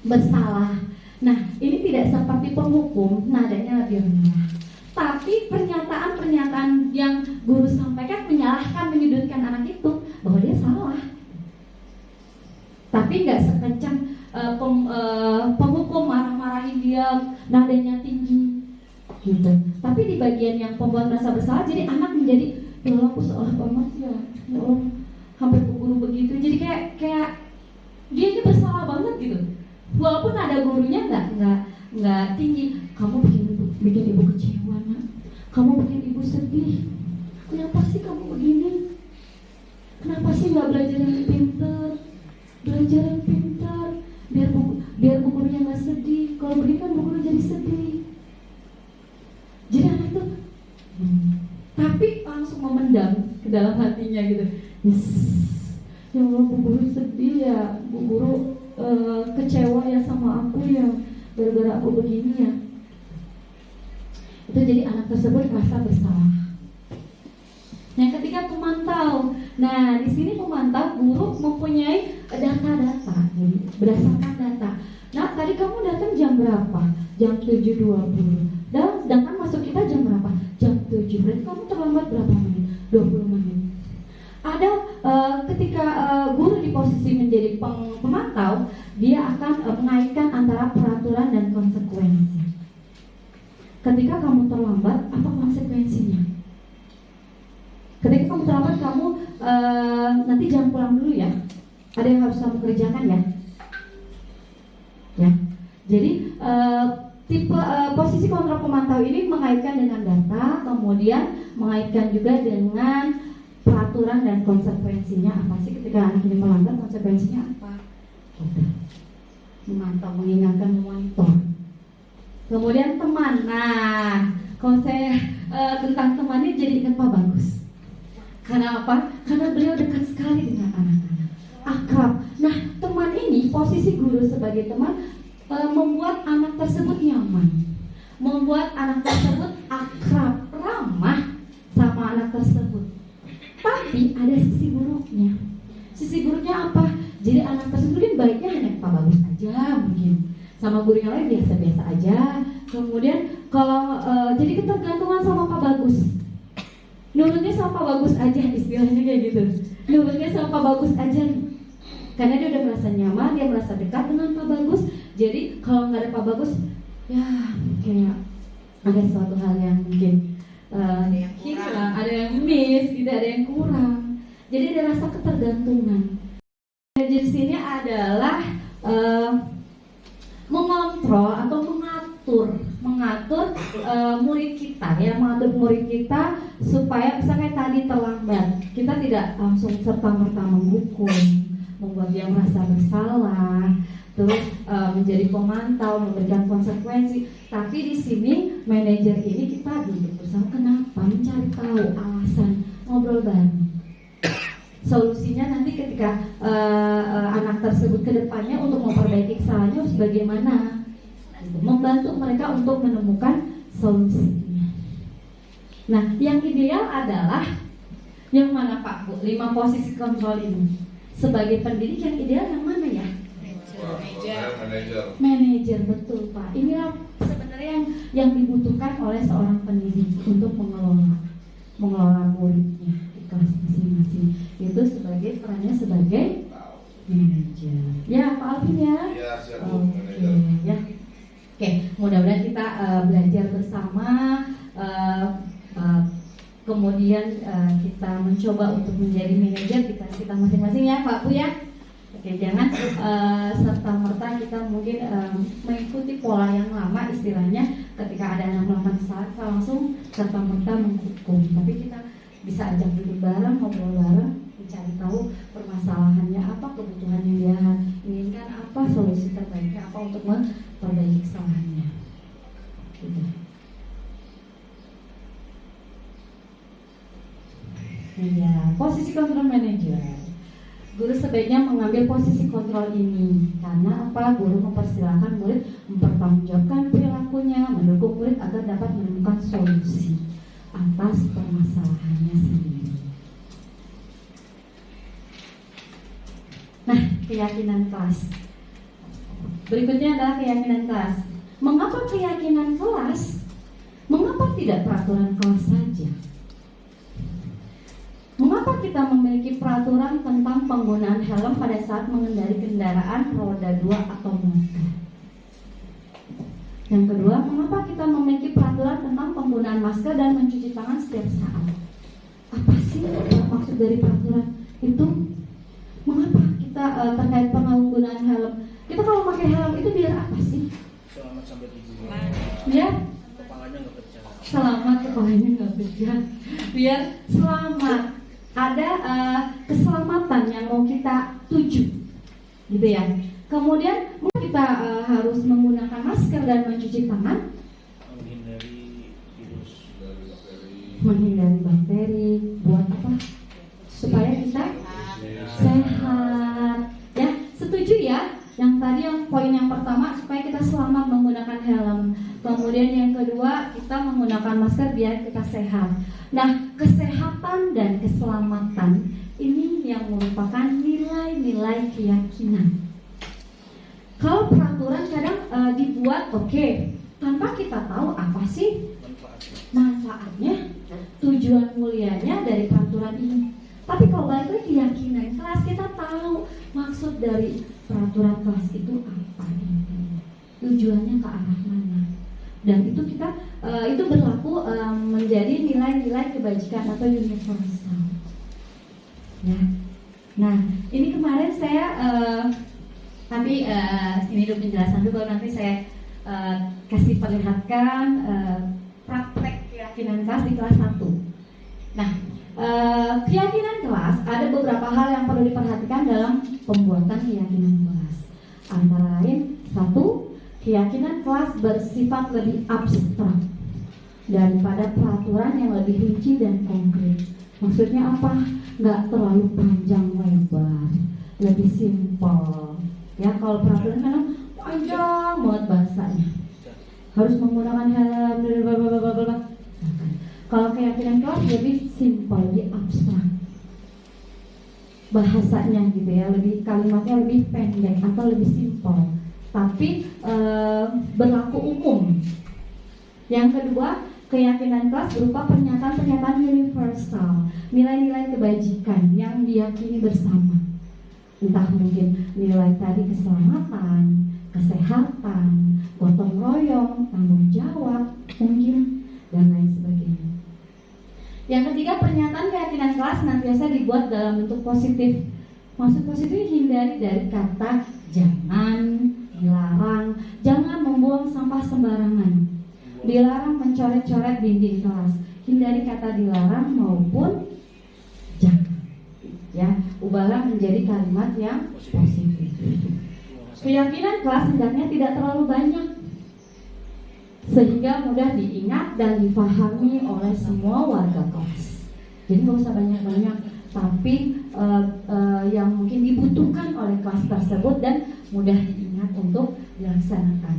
bersalah. Nah, ini tidak seperti penghukum, nadanya lebih rendah. Tapi pernyataan-pernyataan yang guru sampaikan menyalahkan, menyudutkan anak itu bahwa dia salah. Tapi nggak sekencang penghukum marah-marahin dia, nadanya tinggi, gitu. Tapi di bagian yang pembuat merasa bersalah, jadi anak menjadi, ya Allah, aku salah banget ya Allah, hampir guru begitu. Jadi kayak dia ini bersalah banget gitu. Walaupun ada gurunya nggak tinggi, kamu bikin ibu kecewa nak, kamu bikin ibu sedih. Kenapa sih kamu begini? Kenapa sih nggak belajar yang pintar? Belajar yang pintar, biar bu gurunya nggak sedih. Kalau begini kan bu guru jadi sedih. Jadi anak itu, tapi langsung memendam ke dalam hatinya gitu. Yes, ya Allah, bu guru sedih ya, bu guru kecewa ya sama aku ya, gara-gara aku begini ya. Itu jadi anak tersebut merasa bersalah. Yang ketiga pemantau. Nah, di sini pemantau, guru mempunyai data-data, berdasarkan data. Nah, tadi kamu datang jam berapa? Jam 7.20. Dan sedangkan masuk kita jam berapa? Jam 7. Berarti kamu terlambat berapa menit? 20 menit. Ada ketika guru di posisi menjadi pemantau, dia akan mengaitkan antara peraturan dan konsekuensi. Ketika kamu terlambat, apa konsekuensinya? Ketika kamu terlambat, kamu nanti jangan pulang dulu ya. Ada yang harus kamu kerjakan ya. Ya. Jadi posisi kontrol pemantau ini mengaitkan dengan data, kemudian mengaitkan juga dengan peraturan dan konsekuensinya. Apa sih ketika anak ini melanggar, konsekuensinya apa? Memantau, mengingatkan, memonitor. Kemudian teman. Nah, kalau saya tentang teman ini jadi ingat Pak Bagus. Karena apa? Karena beliau dekat sekali dengan anak-anak, akrab. Nah, teman ini, posisi guru sebagai teman, membuat anak tersebut nyaman, membuat anak tersebut akrab, ramah sama anak tersebut. Tapi ada sisi buruknya. Sisi buruknya apa? Jadi anak tersebut mungkin baiknya hanya Pak Bagus aja, mungkin sama guru yang lain biasa-biasa aja. Kemudian kalau jadi ketergantungan sama Pak Bagus, nurutnya sama Pak Bagus aja, istilahnya kayak gitu. Nurutnya sama Pak Bagus aja, karena dia udah merasa nyaman, dia merasa dekat dengan Pak Bagus. Jadi kalau nggak ada Pak Bagus, ya kayak ada suatu hal yang mungkin hilang, ada yang miss, gitu, ada yang kurang. Jadi ada rasa ketergantungan. Jadi di sini adalah mengontrol atau mengatur murid kita, ya, mengatur murid kita supaya misalnya tadi terlambat, kita tidak langsung serta-merta menghukum, membuat dia merasa bersalah, terus menjadi pemantau, memberikan konsekuensi. Tapi di sini manajer ini kita duduk bersama, kenapa, mencari tahu alasan, ngobrol bareng. Solusinya nanti ketika anak tersebut ke depannya untuk memperbaiki kesalahannya harus bagaimana, gitu. Membantu mereka untuk menemukan solusinya. Nah, yang ideal adalah yang mana Pak Bu? 5 posisi kontrol ini. Sebagai pendidik yang ideal yang mana ya? Manajer, betul Pak. Inilah sebenarnya yang dibutuhkan oleh seorang pendidik untuk mengelola muridnya di kelas masing-masing. Itu sebagai perannya sebagai manajer. Ya Pak Alvin ya. Iya, siap Bu, Oke, manajer. ya. Oke, mudah-mudahan kita belajar bersama. Kemudian kita mencoba untuk menjadi manajer di kelas kita masing-masing ya Pak Bu ya. Oke, jangan serta-merta kita mungkin mengikuti pola yang lama, istilahnya ketika ada anak melakukan kesalahan kita langsung serta-merta menghukum. Tapi kita bisa ajak duduk bareng, ngobrol bareng, mencari tahu permasalahannya apa, kebutuhan yang dia inginkan apa, solusi terbaiknya apa untuk memperbaiki kesalahannya. Gitu. Ya, posisi kontrol manajer. Guru sebaiknya mengambil posisi kontrol ini karena apa? Guru mempersilahkan murid mempertanggungjawabkan perilakunya, mendukung murid agar dapat menemukan solusi atas permasalahannya sendiri. Nah, keyakinan kelas. Berikutnya adalah keyakinan kelas. Mengapa keyakinan kelas? Mengapa tidak peraturan kelas saja? Mengapa kita memiliki peraturan tentang penggunaan helm pada saat mengendarai kendaraan roda 2 atau motor? Yang kedua, mengapa kita memiliki peraturan tentang penggunaan masker dan mencuci tangan setiap saat? Apa sih maksud dari peraturan itu? Mengapa kita terkait penggunaan helm? Kita kalau pakai helm itu biar apa sih? Selamat sampai tujuan. Ya? Kepalanya nggak pecah. Selamat, kepalanya nggak pecah. Biar selamat. Ada keselamatan yang mau kita tuju, gitu ya. Kemudian kita harus menggunakan masker dan mencuci tangan, menghindari bakteri. Buat apa? Supaya kita sehat. Ya, setuju ya? Yang tadi yang poin yang pertama supaya kita selamat menggunakan helm. Kemudian yang kedua kita menggunakan masker biar kita sehat. Nah, kesehatan dan keselamatan ini yang merupakan nilai-nilai keyakinan. Kalau peraturan kadang dibuat tanpa kita tahu apa sih manfaatnya, tujuan mulianya dari peraturan ini. Tapi kalau balik lagi keyakinan kelas, kita tahu maksud dari peraturan kelas itu apa, tujuannya ke arah mana. Dan itu kita itu berlaku menjadi nilai-nilai kebajikan atau universal. Ya. Nah, ini kemarin saya tapi ini dulu penjelasan dulu, baru nanti saya kasih perlihatkan praktek keyakinan kelas di kelas 1. Nah, keyakinan kelas ada beberapa hal yang perlu diperhatikan dalam pembuatan keyakinan kelas. Antara lain, 1, keyakinan kelas bersifat lebih abstrak daripada peraturan yang lebih rinci dan konkret. Maksudnya apa? Nggak terlalu panjang lebar, lebih simpel. Ya, kalau peraturan kan panjang banget bahasanya. Harus menggunakan helm, blablabla. Kalau keyakinan kelas lebih simpel, lebih abstrak. Bahasanya gitu ya, lebih kalimatnya lebih pendek atau lebih simpel. Tapi berlaku umum. Yang kedua, keyakinan kelas berupa pernyataan-pernyataan universal, nilai-nilai kebajikan yang diyakini bersama. Entah mungkin nilai tadi keselamatan, kesehatan, gotong royong, tanggung jawab, mungkin, dan lain sebagainya. Yang ketiga, pernyataan keyakinan kelas senantiasa dibuat dalam bentuk positif. Maksud positif hindari dari kata jangan, dilarang, jangan membuang sampah sembarangan, dilarang mencoret-coret dinding kelas. Hindari kata dilarang maupun jangan. Ya, ubahlah menjadi kalimat yang positif. Keyakinan kelas hendaknya tidak terlalu banyak, sehingga mudah diingat dan dipahami oleh semua warga kelas. Jadi nggak usah banyak-banyak, tapi yang mungkin dibutuhkan oleh kelas tersebut dan mudah diingat untuk dilaksanakan.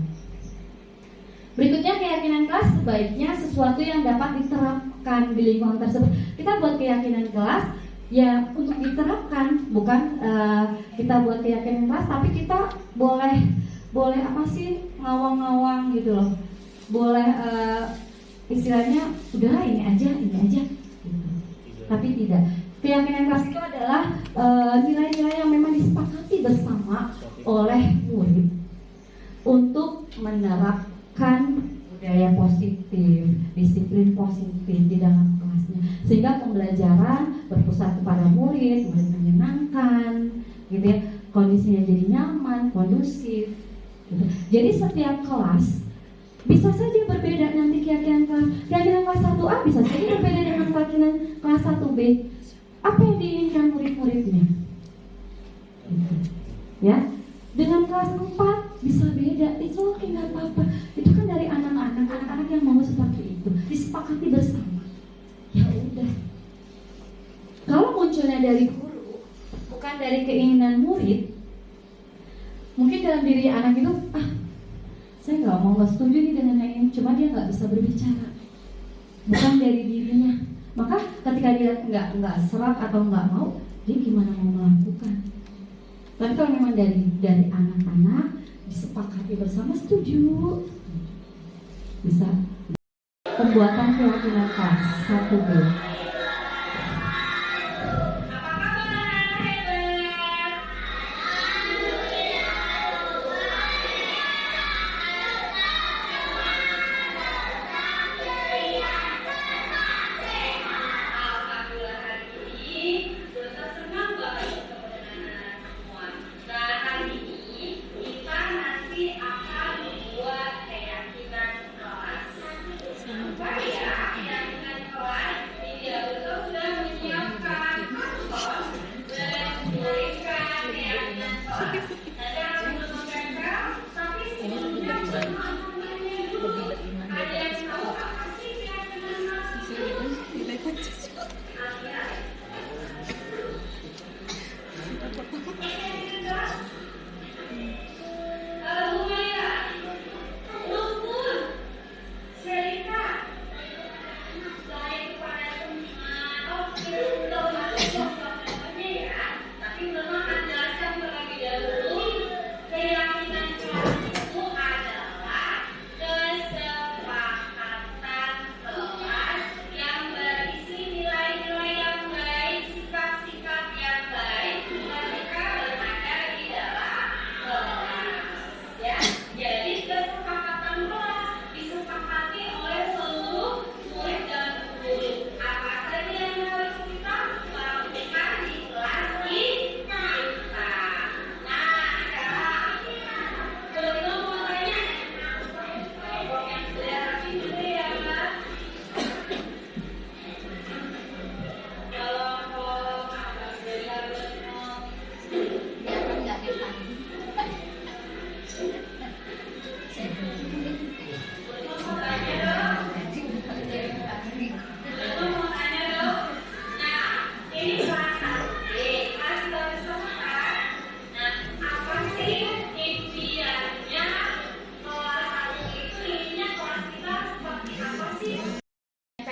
Berikutnya, keyakinan kelas sebaiknya sesuatu yang dapat diterapkan di lingkungan tersebut. Kita buat keyakinan kelas ya untuk diterapkan, bukan kita buat keyakinan kelas tapi kita boleh apa sih, ngawang-ngawang gitu loh. Boleh istilahnya udahlah ini aja gitu. Tapi tidak. Keyakinan kelas itu adalah nilai-nilai yang memang disepakati bersama oleh murid untuk menerapkan budaya positif, disiplin positif di dalam kelasnya, sehingga pembelajaran berpusat kepada murid menyenangkan, gitu ya, kondisinya jadi nyaman, kondusif. Gitu. Jadi setiap kelas bisa saja berbeda nanti keyakinan kelas. Keyakinan kelas 1A bisa saja berbeda dengan keyakinan kelas 1B. Apa yang diinginkan murid-muridnya? Gitu. Ya, dengan kelas 4 bisa beda. Itu oke, nggak apa-apa. Itu kan dari anak-anak yang mau seperti itu, disepakati bersama. Ya udah. Kalau munculnya dari guru, bukan dari keinginan murid, mungkin dalam diri anak itu, saya nggak setuju nih dengan yang ini, cuma dia nggak bisa berbicara, bukan dari dirinya. Maka ketika dia nggak serap atau nggak mau, dia gimana mau melakukan? Tapi kalau memang dari anak-anak disepakati bersama, setuju, bisa. Pembuatan keyakinan kelas 1B.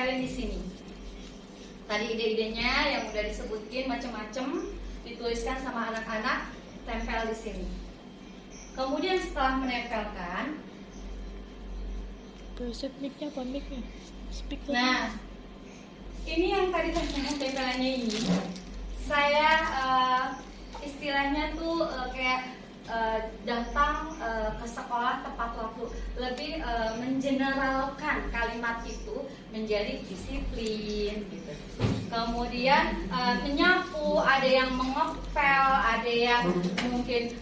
Di sini. Tadi ide-idenya yang udah disebutin macam-macam, dituliskan sama anak-anak, tempel di sini. Kemudian setelah menempelkan, mic-nya apa mic-nya? Speaker. Nah, ini yang tadi tempelannya ini, saya istilahnya tuh kayak datang ke sekolah tepat waktu, lebih mengeneralkan kalimat itu menjadi disiplin gitu. Kemudian menyapu, ada yang mengepel, ada yang mungkin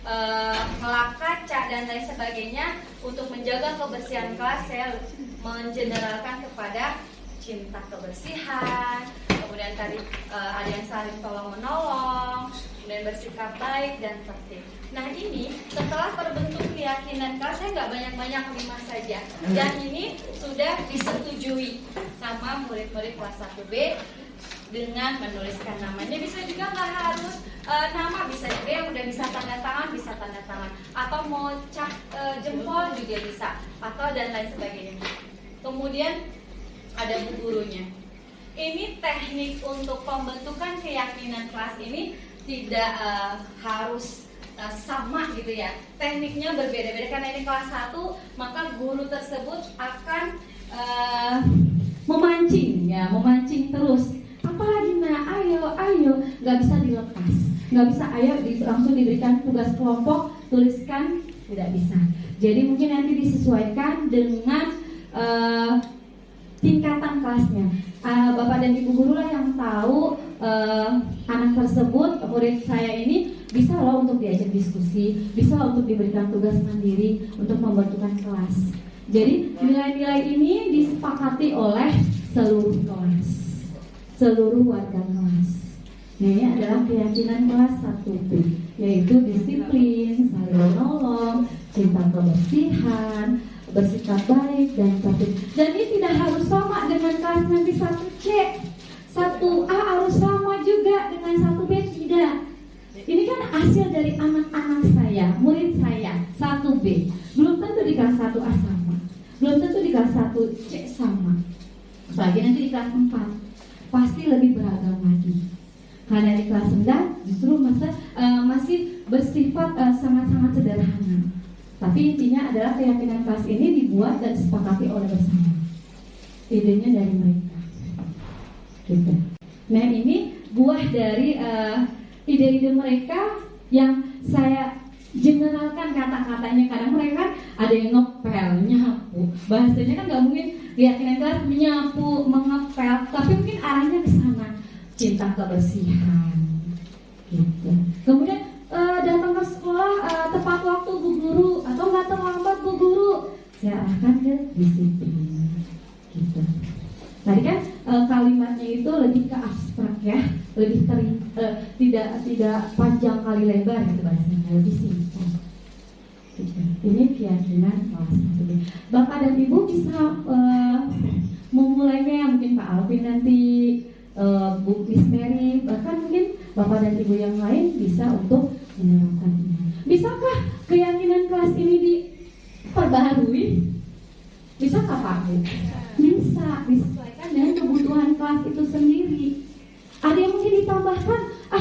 ngelap kaca dan lain sebagainya. Untuk menjaga kebersihan kelas, saya mengeneralkan kepada cinta kebersihan, kemudian tadi ada yang saling tolong menolong, kemudian bersikap baik dan tertib. Nah ini setelah terbentuk keyakinan kelas, saya nggak banyak-banyak 5 saja. Yang ini sudah disetujui sama murid-murid kelas 1B dengan menuliskan namanya. Bisa juga nggak harus nama, bisa juga yang udah bisa tanda tangan, atau mau cap jempol juga bisa, atau dan lain sebagainya. Kemudian ada bu gurunya. Ini teknik untuk pembentukan keyakinan kelas ini tidak harus sama gitu ya. Tekniknya berbeda-beda karena ini kelas 1, maka guru tersebut akan memancing terus. Apalagi ayo, nggak bisa dilepas, nggak bisa langsung diberikan tugas kelompok, tuliskan, tidak bisa. Jadi mungkin nanti disesuaikan dengan tingkatan kelasnya. Bapak dan Ibu guru lah yang tahu anak tersebut, murid saya ini bisa loh untuk diajak diskusi, bisa loh untuk diberikan tugas mandiri untuk membentukkan kelas. Jadi nilai-nilai ini disepakati oleh seluruh kelas, seluruh warga kelas. Nah, ini adalah keyakinan kelas 1B, yaitu disiplin, saling menolong, cinta kebersihan, bersikap baik dan tertib. Dan ini tidak harus sama dengan kelas nanti 1C, 1A harus sama juga dengan 1B, tidak. Ini kan hasil dari anak-anak saya, murid saya, 1B. Belum tentu di kelas 1A sama, belum tentu di kelas 1C sama. Apalagi nanti di kelas 4 pasti lebih beragam lagi. Karena di kelas rendah justru masih bersifat sangat-sangat sederhana. Tapi intinya adalah keyakinan kelas ini dibuat dan disepakati oleh bersama. Idenya dari mereka. Gitu. Nah ini buah dari ide-ide mereka yang saya generalkan kata-katanya. Kadang mereka kan ada yang ngepel, nyapu. Bahasanya kan nggak mungkin keyakinan kelas menyapu, mengepel, tapi mungkin arahnya ke sana, cinta kebersihan. Gitu. Kemudian datang ke sekolah tepat waktu Bu Guru atau nggak terlambat Bu Guru, saya arahkan ke disiplin. Gitu. Tadi kan kalimatnya itu lebih ke abstrak ya, lebih tidak panjang kali lebar gitu bahasanya, lebih simpel. Gitu. Ini keyakinan kelas 1B. Bapak dan Ibu bisa memulainya, mungkin Pak Alvin nanti, Bu Miss Mary, bahkan mungkin Bapak dan Ibu yang lain bisa untuk menerapkannya. Bisakah keyakinan kelas ini diperbaharui? Bisakah Pak Bu? Bisa, disesuaikan dengan kebutuhan kelas itu sendiri. Ada yang mungkin ditambahkan,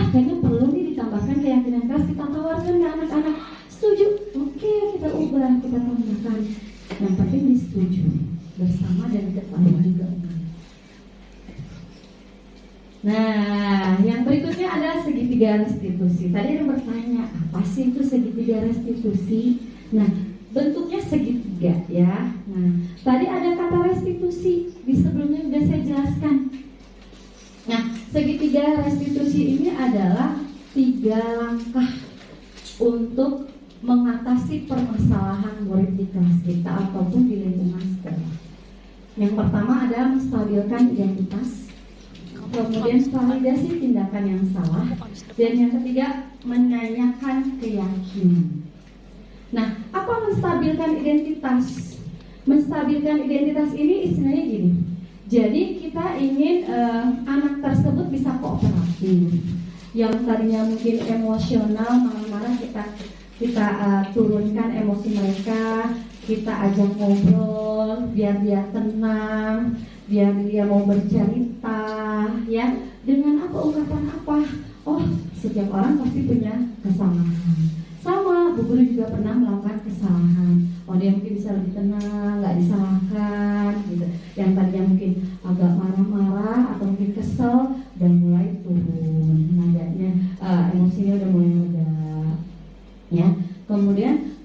kayaknya perlu nih ditambahkan keyakinan kelas, kita tawarkan ke anak-anak. Setuju? Oke, kita ubah, kita tambahkan. Yang penting disetujui bersama dan diketahui juga. Nah, yang berikutnya adalah segitiga restitusi. Tadi ada yang bertanya, apa sih itu segitiga restitusi? Nah, bentuknya segitiga ya. Nah, tadi ada kata restitusi, di sebelumnya sudah saya jelaskan. Nah, segitiga restitusi ini adalah 3 langkah untuk mengatasi permasalahan murid di kelas kita ataupun di lingkungan sekolah. Yang pertama adalah menstabilkan identitas, kemudian validasi tindakan yang salah, dan yang ketiga menanyakan keyakinan. Nah, apa menstabilkan identitas? Menstabilkan identitas ini istilahnya gini. Jadi kita ingin anak tersebut bisa kooperatif. Yang tadinya mungkin emosional, marah-marah, kita turunkan emosi mereka, kita ajak ngobrol biar dia tenang, biar dia mau bercerita, ya. Dengan apa, ungkapan apa? Oh, setiap orang pasti punya kesalahan. Sama, Bu Guru juga pernah melakukan kesalahan. Oh, dia mungkin bisa lebih tenang, nggak disalahkan, gitu. Yang tadinya mungkin agak marah-marah atau mungkin kesel, dan mulai turun nadanya, emosinya udah mulai reda, ya. Kemudian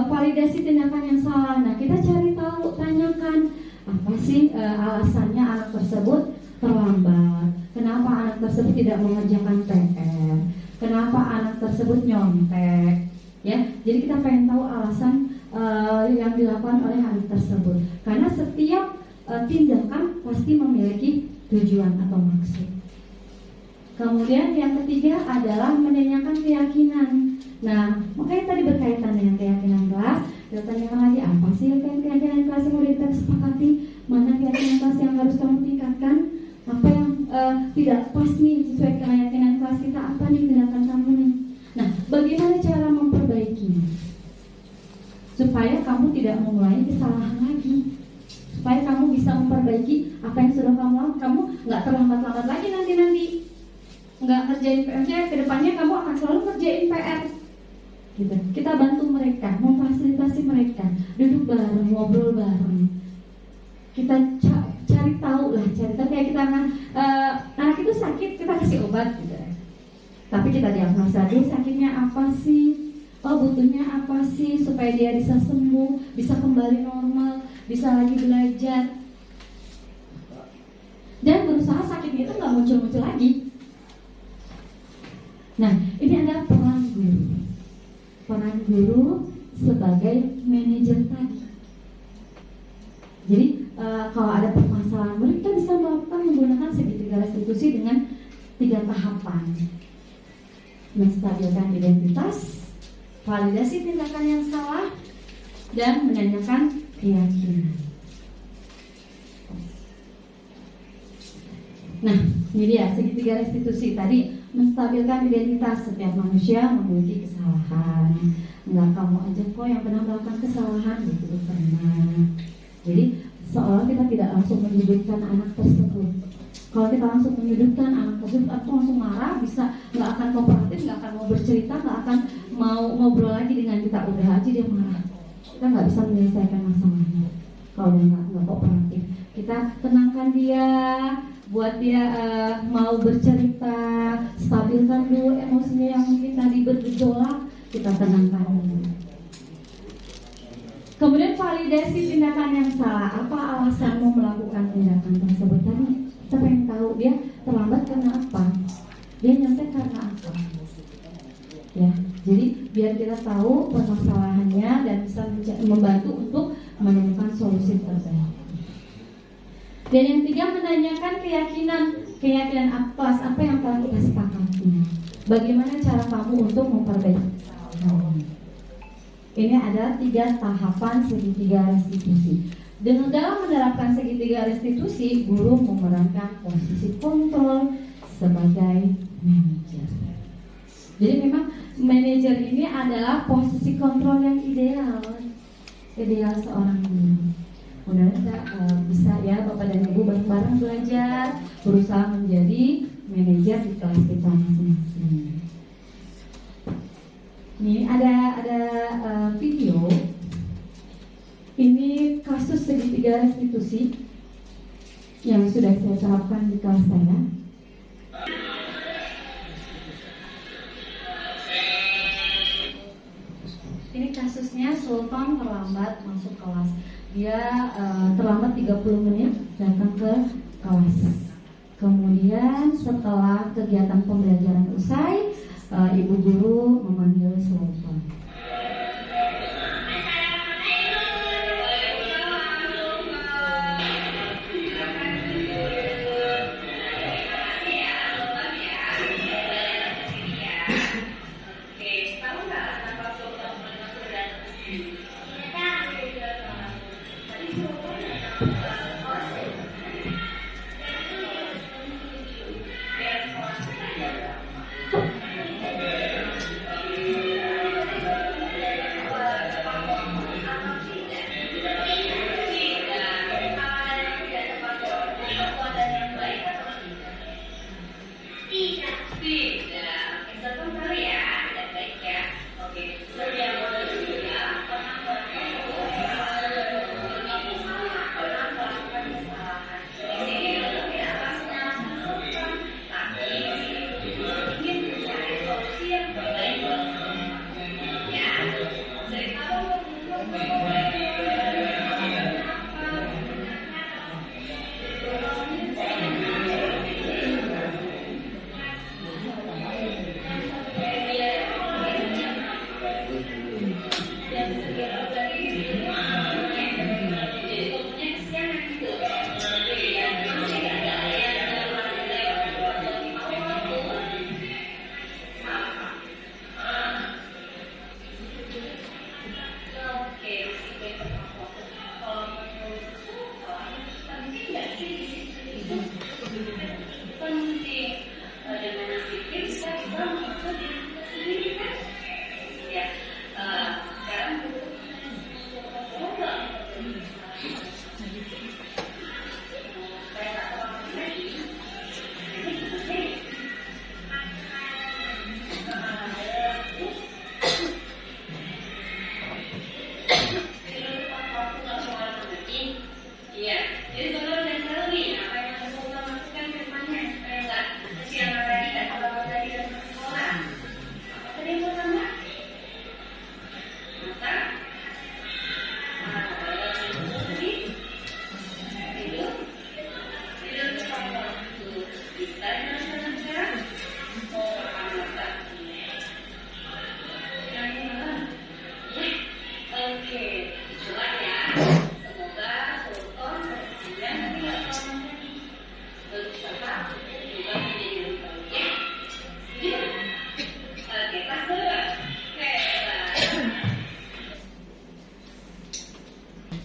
validasi tindakan yang salah. Nah, kita cari tahu, tanyakan apa sih alasannya anak tersebut terlambat. Kenapa anak tersebut tidak mengerjakan PR? Kenapa anak tersebut nyontek? Ya, jadi kita pengen tahu alasan yang dilakukan oleh anak tersebut. Karena setiap tindakan pasti memiliki tujuan atau maksud. Kemudian yang ketiga adalah menanyakan keyakinan. Nah, makanya tadi berkaitan dengan keyakinan kelas. Kita tanyakan lagi, apa sih keyakinan kelas yang sudah kita sepakati? Mana keyakinan kelas yang harus kamu tingkatkan? Apa yang tidak pas nih sesuai keyakinan kelas kita? Apa nih tindakan kamu nih? Nah, bagaimana cara memperbaikinya? Supaya kamu tidak mengulangi kesalahan lagi. Supaya kamu bisa memperbaiki apa yang sudah kamu lakukan. Kamu nggak terlambat-lambat lagi nanti. Nggak kerjain PR, kedepannya kamu akan selalu kerjain PR. Gitu. Kita bantu mereka, memfasilitasi mereka, duduk bareng, ngobrol bareng. Kita cari tahu kayak kita anak itu sakit, kita kasih obat gitu. Tapi kita diagnosa dulu sakitnya apa sih? Butuhnya apa sih supaya dia bisa sembuh, bisa kembali normal, bisa lagi belajar. Dan berusaha sakitnya itu nggak muncul-muncul lagi. Nah, ini adalah peran guru. Peran guru sebagai manajer tadi. Jadi kalau ada permasalahan, mereka bisa menggunakan segitiga restitusi dengan 3 tahapan: menstabilkan identitas, validasi tindakan yang salah, dan menanyakan keyakinan. Nah, ini dia segitiga restitusi tadi. Menstabilkan identitas. Setiap manusia memiliki kesalahan. Enggak kamu aja kok yang pernah melakukan kesalahan, betul pernah. Jadi seolah kita tidak langsung menyudutkan anak tersebut. Kalau kita langsung menyudutkan anak tersebut atau langsung marah, bisa nggak akan kooperatif, nggak akan mau bercerita, nggak akan mau ngobrol lagi dengan kita. Udah aja dia marah, kita nggak bisa menyelesaikan masalahnya. Kalau dia nggak kooperatif, kita tenangkan dia, buat dia mau bercerita, stabilkan dulu emosinya yang mungkin tadi bergejolak, kita tenangkan dulu. Kemudian validasi tindakan yang salah. Apa alasanmu melakukan tindakan tersebut tadi? Kita pengen tahu dia terlambat karena apa, dia nyontek karena apa. Ya, jadi biar kita tahu permasalahannya dan bisa membantu untuk menemukan solusi terbaik. Dan yang 3, menanyakan keyakinan atas apa yang telah kita sepakati. Bagaimana cara kamu untuk memperbaiki kesalahan? Ini ada 3 tahapan segitiga restitusi. Dengan dalam menerapkan segitiga restitusi, guru memerankan posisi kontrol sebagai manajer. Jadi memang manajer ini adalah posisi kontrol yang ideal seorang guru. Mudah-mudahan bisa ya Bapak dan Ibu bareng-bareng belajar, berusaha menjadi manajer di kelas kita masing-masing. Ini ada video. Ini kasus segitiga restitusi yang sudah saya terapkan di kelas saya. Ini kasusnya Sultan terlambat masuk kelas. Dia terlambat 30 menit datang ke kelas. Kemudian setelah kegiatan pembelajaran usai, ibu guru memanggil Sultan.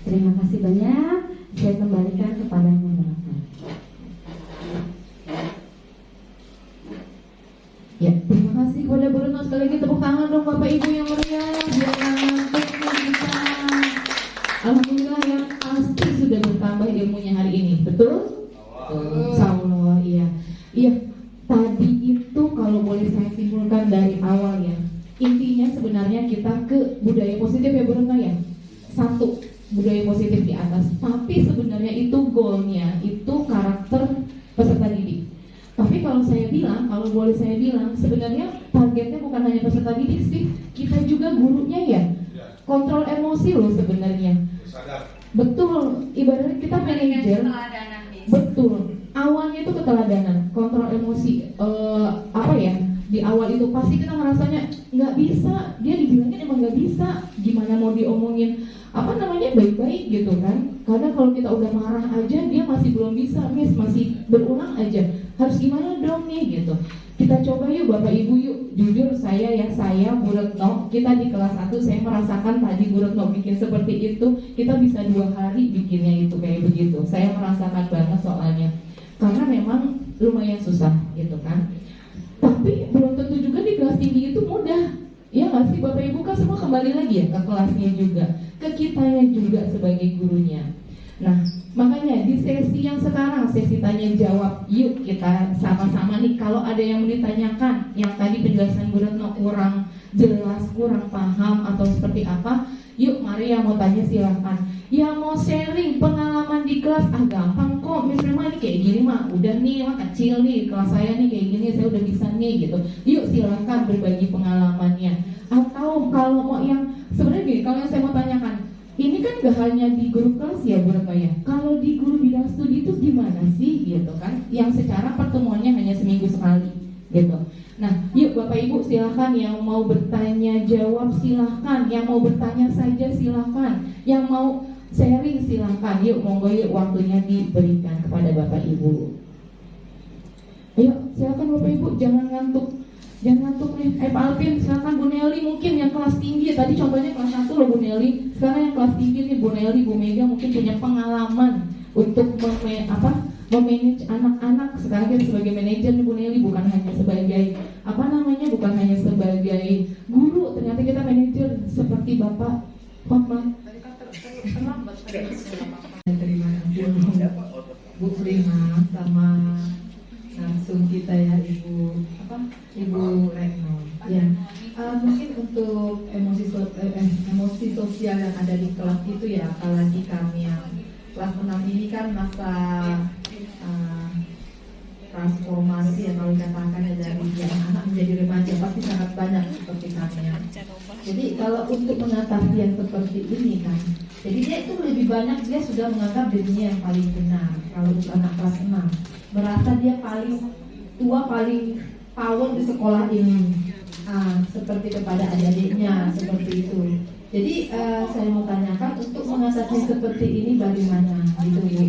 Terima kasih banyak. Saya kembalikan kepada moderator. Ya, terima kasih kepada Bu Retno. Sekali lagi tepuk tangan dong Bapak Ibu yang meriah. Biar ngantuk kita. Alhamdulillah yang pasti sudah bertambah ilmunya hari ini, betul? Insyaallah, iya. Iya, tadi itu kalau boleh saya simpulkan dari awal ya. Intinya sebenarnya kita ke budaya positif ya Bu Retno ya. Satu, budaya positif di atas. Tapi sebenarnya itu goalnya, itu karakter peserta didik. Tapi kalau boleh saya bilang, sebenarnya targetnya bukan hanya peserta didik sih, kita juga gurunya ya. Kontrol emosi loh sebenarnya. Betul, ibaratnya kita manajer. Betul, awalnya itu keteladanan, kontrol emosi. Di awal itu pasti kita ngerasanya nggak bisa, dia dibilangin emang nggak bisa, gimana mau diomongin baik-baik gitu kan. Karena kalau kita udah marah aja dia masih belum bisa, Miss, masih berulang aja, harus gimana dong nih gitu. Kita coba yuk Bapak Ibu yuk. Jujur saya Bu Retno, kita di kelas 1 saya merasakan tadi Bu Retno bikin seperti itu, kita bisa 2 hari bikinnya itu kayak begitu. Saya merasakan banget soalnya, karena memang lumayan susah gitu kan. Tapi belum tentu juga di kelas tinggi itu mudah. Ya nggak sih Bapak Ibu, kan semua kembali lagi ya ke kelasnya juga, ke kitanya juga sebagai gurunya. Nah, makanya di sesi yang sekarang, sesi tanya jawab, yuk kita sama-sama nih, kalau ada yang mau ditanyakan, yang tadi penjelasan Bu Retno kurang jelas, kurang paham atau seperti apa, yuk mari yang mau tanya silahkan. Yang mau sharing pengalaman di kelas, gampang kok, misalnya ini kayak gini mah, udah nih mah kecil nih, kelas saya nih kayak gini, saya udah bisa nih gitu. Yuk silahkan berbagi pengalamannya. Atau kalau mau yang sebenarnya gini, kalau yang saya mau tanyakan, ini kan gak hanya di guru kelas ya Bu Retno ya. Kalau di guru bidang studi itu gimana sih gitu kan? Yang secara pertemuannya hanya seminggu sekali gitu. Nah, yuk Bapak Ibu silahkan, yang mau bertanya jawab silahkan, yang mau bertanya saja silahkan, yang mau sharing silahkan. Yuk monggo yuk, waktunya diberikan kepada Bapak Ibu. Ayo silahkan Bapak Ibu, jangan ngantuk. Jangan ngantuk nih, Pak Alvin, silakan Bu Nelly mungkin yang kelas tinggi. Tadi contohnya kelas 1 loh Bu Nelly. Sekarang yang kelas tinggi nih Bu Nelly, Bu Mega mungkin punya pengalaman untuk memanage anak-anak. Sekarang kita sebagai manajer nih Bu Nelly, bukan hanya sebagai bukan hanya sebagai guru. Ternyata kita manajer seperti Bapak Hotman. Terima kasih Bu Prima sama langsung kita ya Ibu Retno. Ya, mungkin untuk emosi sosial yang ada di kelas itu ya, apalagi kami yang kelas 6 ini kan masa transformasi ya, kalau dikatakan ya, dari anak menjadi remaja pasti sangat banyak seperti kami ya. Jadi kalau untuk mengatasi yang seperti ini kan, jadi dia itu lebih banyak dia sudah menganggap dirinya yang paling benar. Kalau untuk anak kelas 6 merasa dia paling tua, paling power di sekolah ini, seperti kepada adik-adiknya seperti itu. Jadi saya mau tanyakan untuk mengatasi seperti ini bagaimana gitu Bu.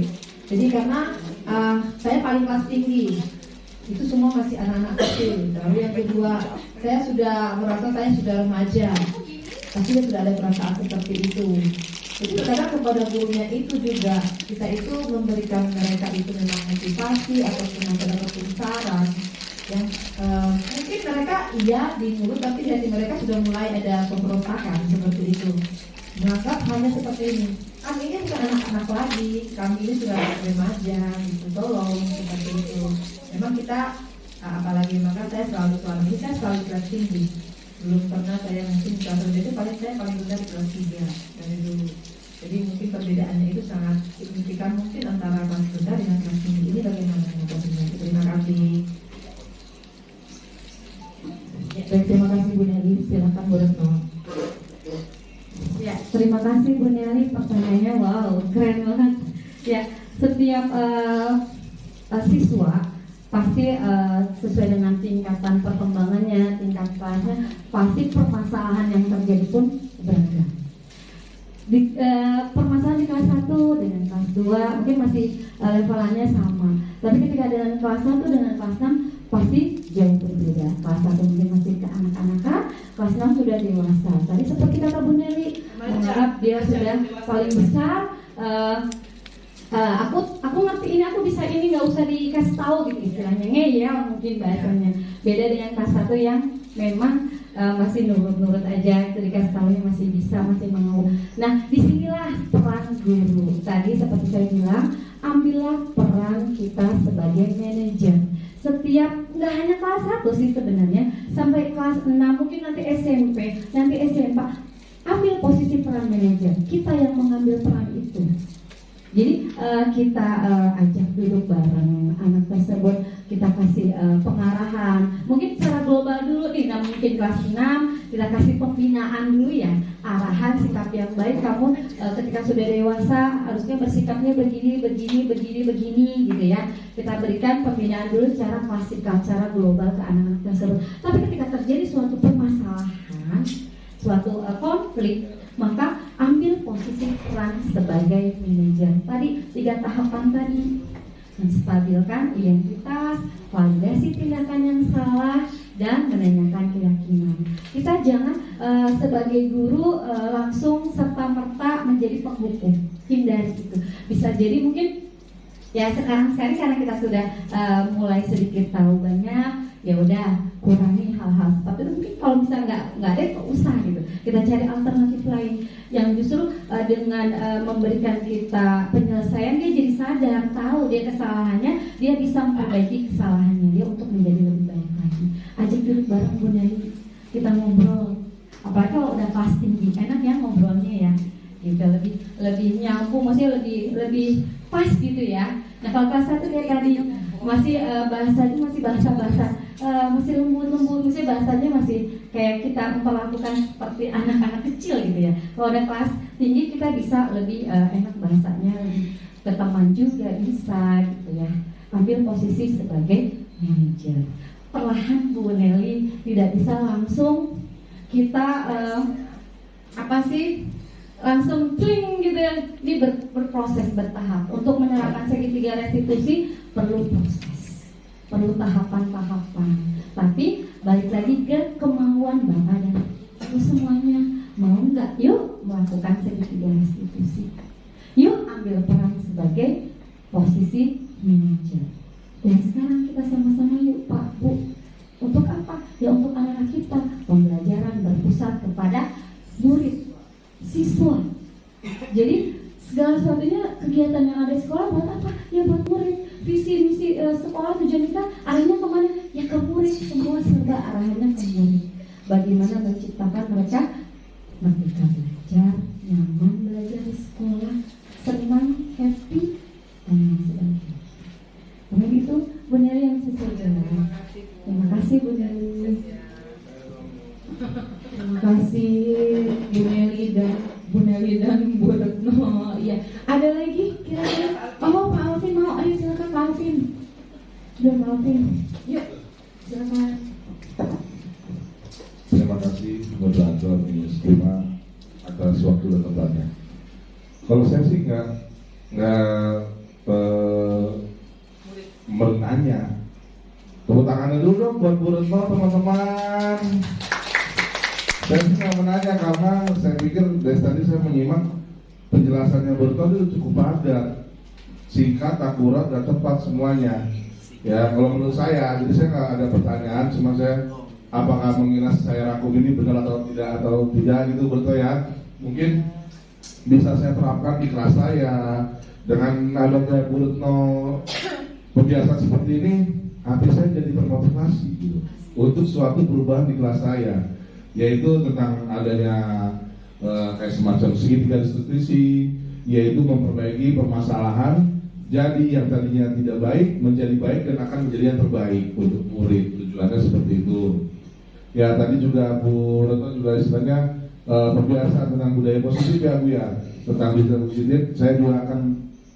Jadi karena saya paling kelas tinggi, itu semua masih anak-anak kecil. Lalu yang kedua, saya sudah merasa saya sudah remaja, tapi sudah ada perasaan seperti itu. Jadi terkadang kepada gurunya itu juga kita itu memberikan mereka itu memang motivasi ataupun ataupun saran yang mungkin mereka iya di mulut, tapi di hati mereka sudah mulai ada pemberontakan seperti itu. Menganggap hanya seperti ini. Kami ini bukan anak-anak lagi, kami ini sudah remaja, gitu, tolong seperti itu. Memang kita apalagi maka saya selalu kelas tinggi. Belum pernah saya mungkin kelas rendah itu saya paling rendah di kelas 3 dari dulu. Jadi mungkin perbedaannya itu sangat signifikan mungkin antara kelas rendah dengan kelas tinggi. Ini bagaimana menurut? Terima kasih. Ya, terima kasih Bu Nelly, silakan Bu Retno. Ya, terima kasih Bu Nelly, pertanyaannya wow, keren banget. Ya, setiap siswa pasti sesuai dengan tingkatan perkembangannya, tingkat kelasnya, pasti permasalahan yang terjadi pun beragam. Permasalahan di kelas 1 dengan kelas 2 mungkin masih levelannya sama, tapi ketika dengan kelas 1 dengan kelas 6 pasti jauh berbeda. Kelas 1 mungkin masih ke anak-anak, kelas 6 sudah dewasa. Tadi seperti kata Bu Nelly, menganggap dia sudah paling besar, aku ngerti ini, aku bisa ini, nggak usah dikasih tahu gitu istilahnya, ngeyel mungkin bahasanya. Beda dengan kelas 1 yang memang masih nurut-nurut aja, itu dikasih tahunya masih bisa, masih mau. Nah, disinilah peran guru. Tadi seperti saya bilang, ambillah peran kita sebagai manajer. Setiap, nggak hanya kelas 1 sih sebenarnya, sampai kelas 6, mungkin nanti SMP, nanti SMA, ambil posisi peran manajer. Kita yang mengambil peran itu. Jadi kita ajak duduk bareng anak tersebut, kita kasih pengarahan. Mungkin secara global dulu nih, nah mungkin kelas 6 kita kasih pembinaan dulu ya, arahan sikap yang baik. Kamu ketika sudah dewasa harusnya bersikapnya begini gitu ya. Kita berikan pembinaan dulu secara klasikal, secara global ke anak-anak tersebut. Tapi ketika terjadi suatu permasalahan, suatu konflik, maka ambil posisi peran sebagai manajer. Tadi 3 tahapan tadi, menstabilkan identitas, validasi tindakan yang salah, dan menanyakan keyakinan. Kita jangan sebagai guru langsung serta-merta menjadi penghukum. Hindari itu. Bisa jadi mungkin ya sekarang karena kita sudah mulai sedikit tahu banyak, ya udah kurangi hal-hal seperti itu. Mungkin kalau misalnya nggak ada, nggak usah gitu. Kita cari alternatif lain yang justru dengan memberikan kita penyelesaian, dia jadi sadar, tahu dia kesalahannya, dia bisa memperbaiki kesalahannya dia untuk menjadi lebih baik lagi. Ajak duduk bareng Bu Neli, kita ngobrol. Apalagi kalau udah kelas tinggi, enak ya ngobrolnya ya. Gitu, lebih nyambung, maksudnya lebih pas gitu ya. Nah kalau kelas 1 kayak tadi masih bahasanya masih bahasa masih lembut, maksudnya bahasanya masih kayak kita memperlakukan seperti anak-anak kecil gitu ya. Kalau ada kelas tinggi kita bisa lebih enak bahasanya, lebih ke teman juga bisa gitu ya. Ambil posisi sebagai manajer. Perlahan Bu Neli, tidak bisa langsung kita langsung cling gitu ya. Ini berproses, bertahap. Untuk menerapkan segitiga restitusi perlu proses, perlu tahapan-tahapan. Tapi balik lagi ke kemauan Bapak dan Ibu semuanya. Mau nggak? Yuk melakukan segitiga restitusi. Yuk ambil peran sebagai posisi manajer. Dan sekarang kita sama-sama yuk Pak Bu. Untuk apa? Ya untuk anak-anak kita. Pembelajaran berpusat kepada murid, siswa. Jadi segala sesuatunya kegiatan yang ada di sekolah buat apa? Ya buat murid. Visi misi sekolah, tujuan kita arahnya kemana? Ya ke murid. Semua serba arahnya ke murid. Bagaimana menciptakan mereka merdeka belajar, nyaman belajar di sekolah, senang, happy, dan lain sebagainya. Karena itu Bu Neli yang sesuai. Terima kasih Bu Neli. Terima kasih Bu Neli dan Bu Retno. Iya. Ada lagi kira-kira? Oh Pak Alvin mau, ayo silakan Pak Alvin. Udah Pak Alvin. Yuk silakan. Terima kasih moderator Minus 5 atas waktu dan tempatnya. Kalau saya sih nggak menanya. Tepuk tangannya dulu dong buat Bu Retno teman-teman. Saya sih nggak menanya karena saya pikir dari tadi saya menyimak penjelasannya Bu Retno itu cukup padat, singkat, akurat, dan tepat semuanya. Ya kalau menurut saya, jadi saya nggak ada pertanyaan, cuma saya apakah mengira saya rangkum ini benar atau tidak gitu Bu Retno ya. Mungkin bisa saya terapkan di kelas saya dengan adanya Bu Retno kebiasaan seperti ini, hati saya jadi termotivasi gitu, untuk suatu perubahan di kelas saya, yaitu tentang adanya kayak semacam segitiga restitusi, yaitu memperbaiki permasalahan jadi yang tadinya tidak baik menjadi baik dan akan menjadi yang terbaik untuk murid. Tujuannya seperti itu. Ya tadi juga Bu Retno juga istilahnya pembiasaan tentang budaya positif ya Bu ya, tentang budaya positif. Saya juga akan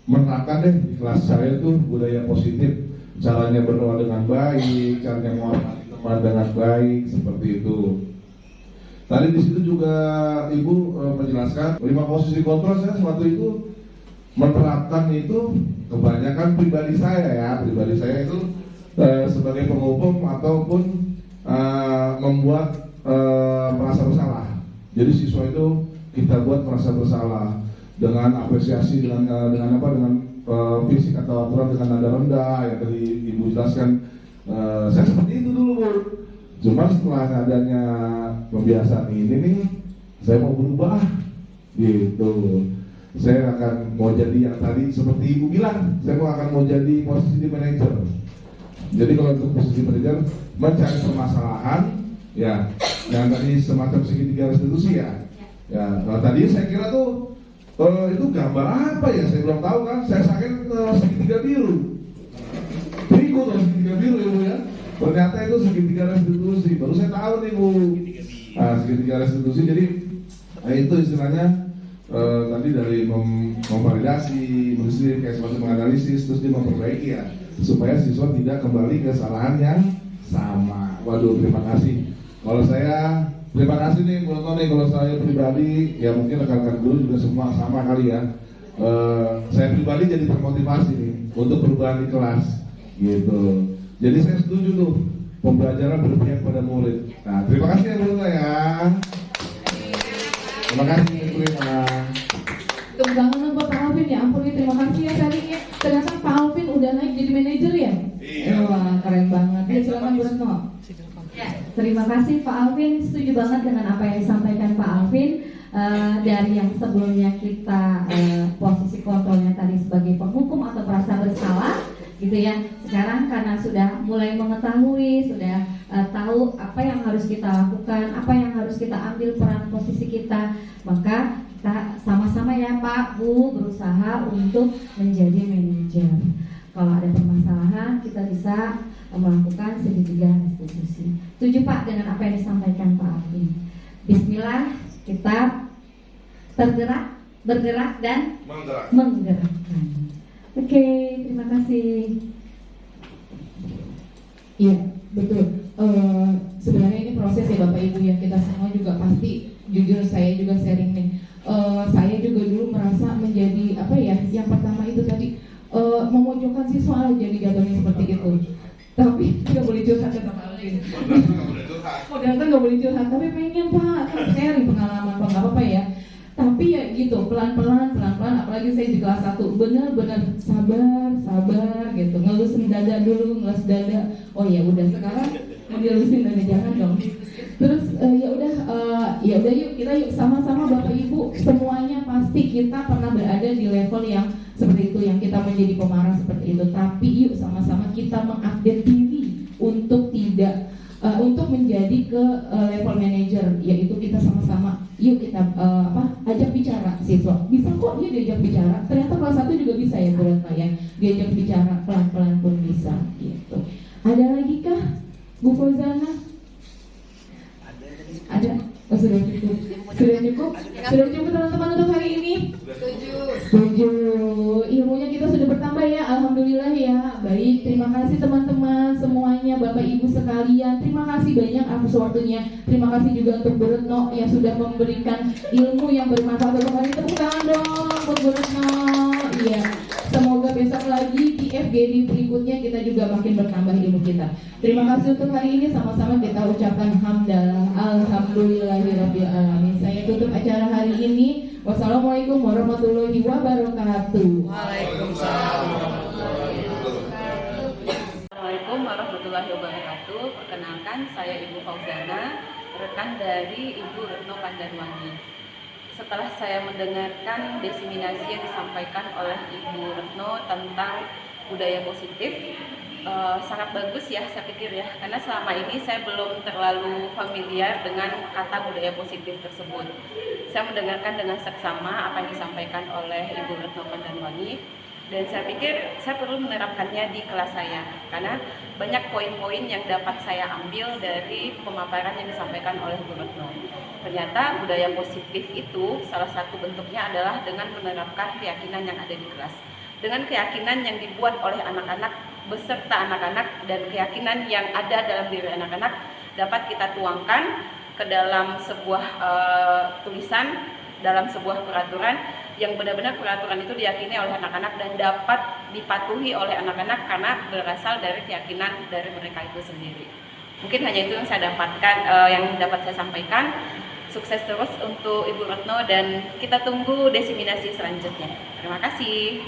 menerapkan deh di kelas saya itu budaya positif, caranya berdoa dengan baik, caranya menghormati teman dengan baik, seperti itu. Tadi di situ juga Ibu menjelaskan 5 posisi kontrol. Saya waktu itu menerapkan itu kebanyakan pribadi saya itu sebagai penghukum ataupun membuat merasa bersalah. Jadi siswa itu kita buat merasa bersalah. dengan apresiasi dengan fisik atau aturan dengan nada rendah yang tadi Ibu jelaskan. Saya seperti itu dulu, Bu. Cuma setelah adanya pembiasaan ini nih, saya mau berubah gitu. Saya akan mau jadi yang tadi seperti Ibu bilang, saya mau jadi posisi manager. Jadi kalau untuk posisi manager, mencari permasalahan, ya, yang tadi semacam segitiga restitusi ya. Ya, nah, tadi saya kira tuh itu gambar apa ya? Saya belum tahu kan. Saya sakit segitiga biru. Trigo tuh segitiga biru ya, Bu ya. Ternyata itu segitiga restitusi. Baru saya tahu nih, Bu. Nah, segitiga restitusi. Jadi itu istilahnya tadi dari memvalidasi, menulis kayak semacam menganalisis, terus dia memperbaiki ya, supaya siswa tidak kembali ke kesalahan yang sama. Waduh, terima kasih. Kalau saya terima kasih nih, Bu Retno nih. Kalau saya pribadi, ya mungkin rekan-rekan guru juga semua sama kali ya. Saya pribadi jadi termotivasi nih untuk perubahan di kelas, gitu. Jadi saya setuju tuh pembelajaran berpihak pada murid. Nah, terima kasih ya Bu Retno ya. Terima kasih, terima. Tepuk tangan buat Pak Alvin ya, ampun ya, terima kasih ya tadi ya. Ternyata Pak Alvin udah naik jadi manajer ya? Iya. Wah, keren banget. Ya, silakan Bu Retno. Ya, terima kasih Pak Alvin, setuju banget dengan apa yang disampaikan Pak Alvin. Dari yang sebelumnya kita posisi kontrolnya tadi sebagai penghukum atau merasa bersalah gitu ya. Sekarang karena sudah mulai mengetahui, sudah tahu apa yang harus kita lakukan, apa yang harus kita ambil peran posisi kita, maka kita sama-sama ya Pak, Bu berusaha untuk menjadi manajer. Kalau ada permasalahan kita bisa melakukan segitiga restitusi. Setuju Pak dengan apa yang disampaikan Pak Alvin. Bismillah, kita bergerak dan menggerakkan. Oke, terima kasih. Iya, betul. Sebenarnya ini proses ya Bapak Ibu yang kita semua juga pasti, jujur saya juga sharing nih. Saya juga dulu merasa menjadi apa ya? Yang pertama itu tadi memojokkan siswa lah, jadi jatuhnya seperti itu. Tapi nggak boleh curhat ya Pak Alvin. Modal kan nggak boleh curhat, tapi pengen Pak sharing pengalaman Pak, nggak apa-apa ya. Tapi ya gitu, pelan-pelan, apalagi saya di kelas 1, benar-benar sabar gitu, ngelusin dada dulu, ngelus dada. Oh ya udah, sekarang mau dilusin dada, jangan dong. Terus ya udah yuk, kita yuk sama-sama Bapak Ibu, semuanya pasti kita pernah berada di level yang seperti itu, yang kita menjadi pemarah seperti itu. Tapi yuk sama-sama kita mengupdate diri untuk tidak untuk menjadi ke level manager, yaitu kita sama-sama yuk kita ajak bicara siswa. Bisa kok dia diajak bicara. Ternyata kelas 1 juga bisa ya Bu Retno ya, diajak bicara pelan-pelan pun bisa gitu. Ada lagi kah Bu Fauzana? Ada? Oh, sudah cukup. Sudah cukup teman-teman untuk hari ini. Setuju. Ilmunya kita sudah bertambah ya, alhamdulillah ya. Baik, terima kasih teman-teman semuanya, Bapak Ibu sekalian. Terima kasih banyak atas waktunya. Terima kasih juga untuk Bu Retno yang sudah memberikan ilmu yang bermanfaat untuk hari. Tepuk tangan dong buat Bu Retno. Iya. Semoga besok lagi di FGD berikutnya kita juga makin bertambah ilmu kita. Terima kasih untuk hari ini, sama-sama kita ucapkan hamdalah, alhamdulillahirabbil alamin. Saya tutup acara hari ini. Wassalamualaikum warahmatullahi wabarakatuh. Waalaikumsalam. Assalamualaikum warahmatullahi wabarakatuh. Perkenalkan, saya Ibu Fauzana, rekan dari Ibu Retno Pandanwangi. Setelah saya mendengarkan diseminasi yang disampaikan oleh Ibu Retno tentang budaya positif, sangat bagus ya saya pikir ya, karena selama ini saya belum terlalu familiar dengan kata budaya positif tersebut. Saya mendengarkan dengan seksama apa yang disampaikan oleh Ibu Retno Pandanwangi, dan saya pikir saya perlu menerapkannya di kelas saya, karena banyak poin-poin yang dapat saya ambil dari pemaparan yang disampaikan oleh Bu Retno. Ternyata budaya positif itu salah satu bentuknya adalah dengan menerapkan keyakinan yang ada di kelas, dengan keyakinan yang dibuat oleh anak-anak beserta anak-anak, dan keyakinan yang ada dalam diri anak-anak dapat kita tuangkan ke dalam sebuah tulisan, dalam sebuah peraturan yang benar-benar peraturan itu diyakini oleh anak-anak dan dapat dipatuhi oleh anak-anak karena berasal dari keyakinan dari mereka itu sendiri. Mungkin hanya itu yang saya dapatkan, yang dapat saya sampaikan. Sukses terus untuk Ibu Retno dan kita tunggu desiminasi selanjutnya. Terima kasih.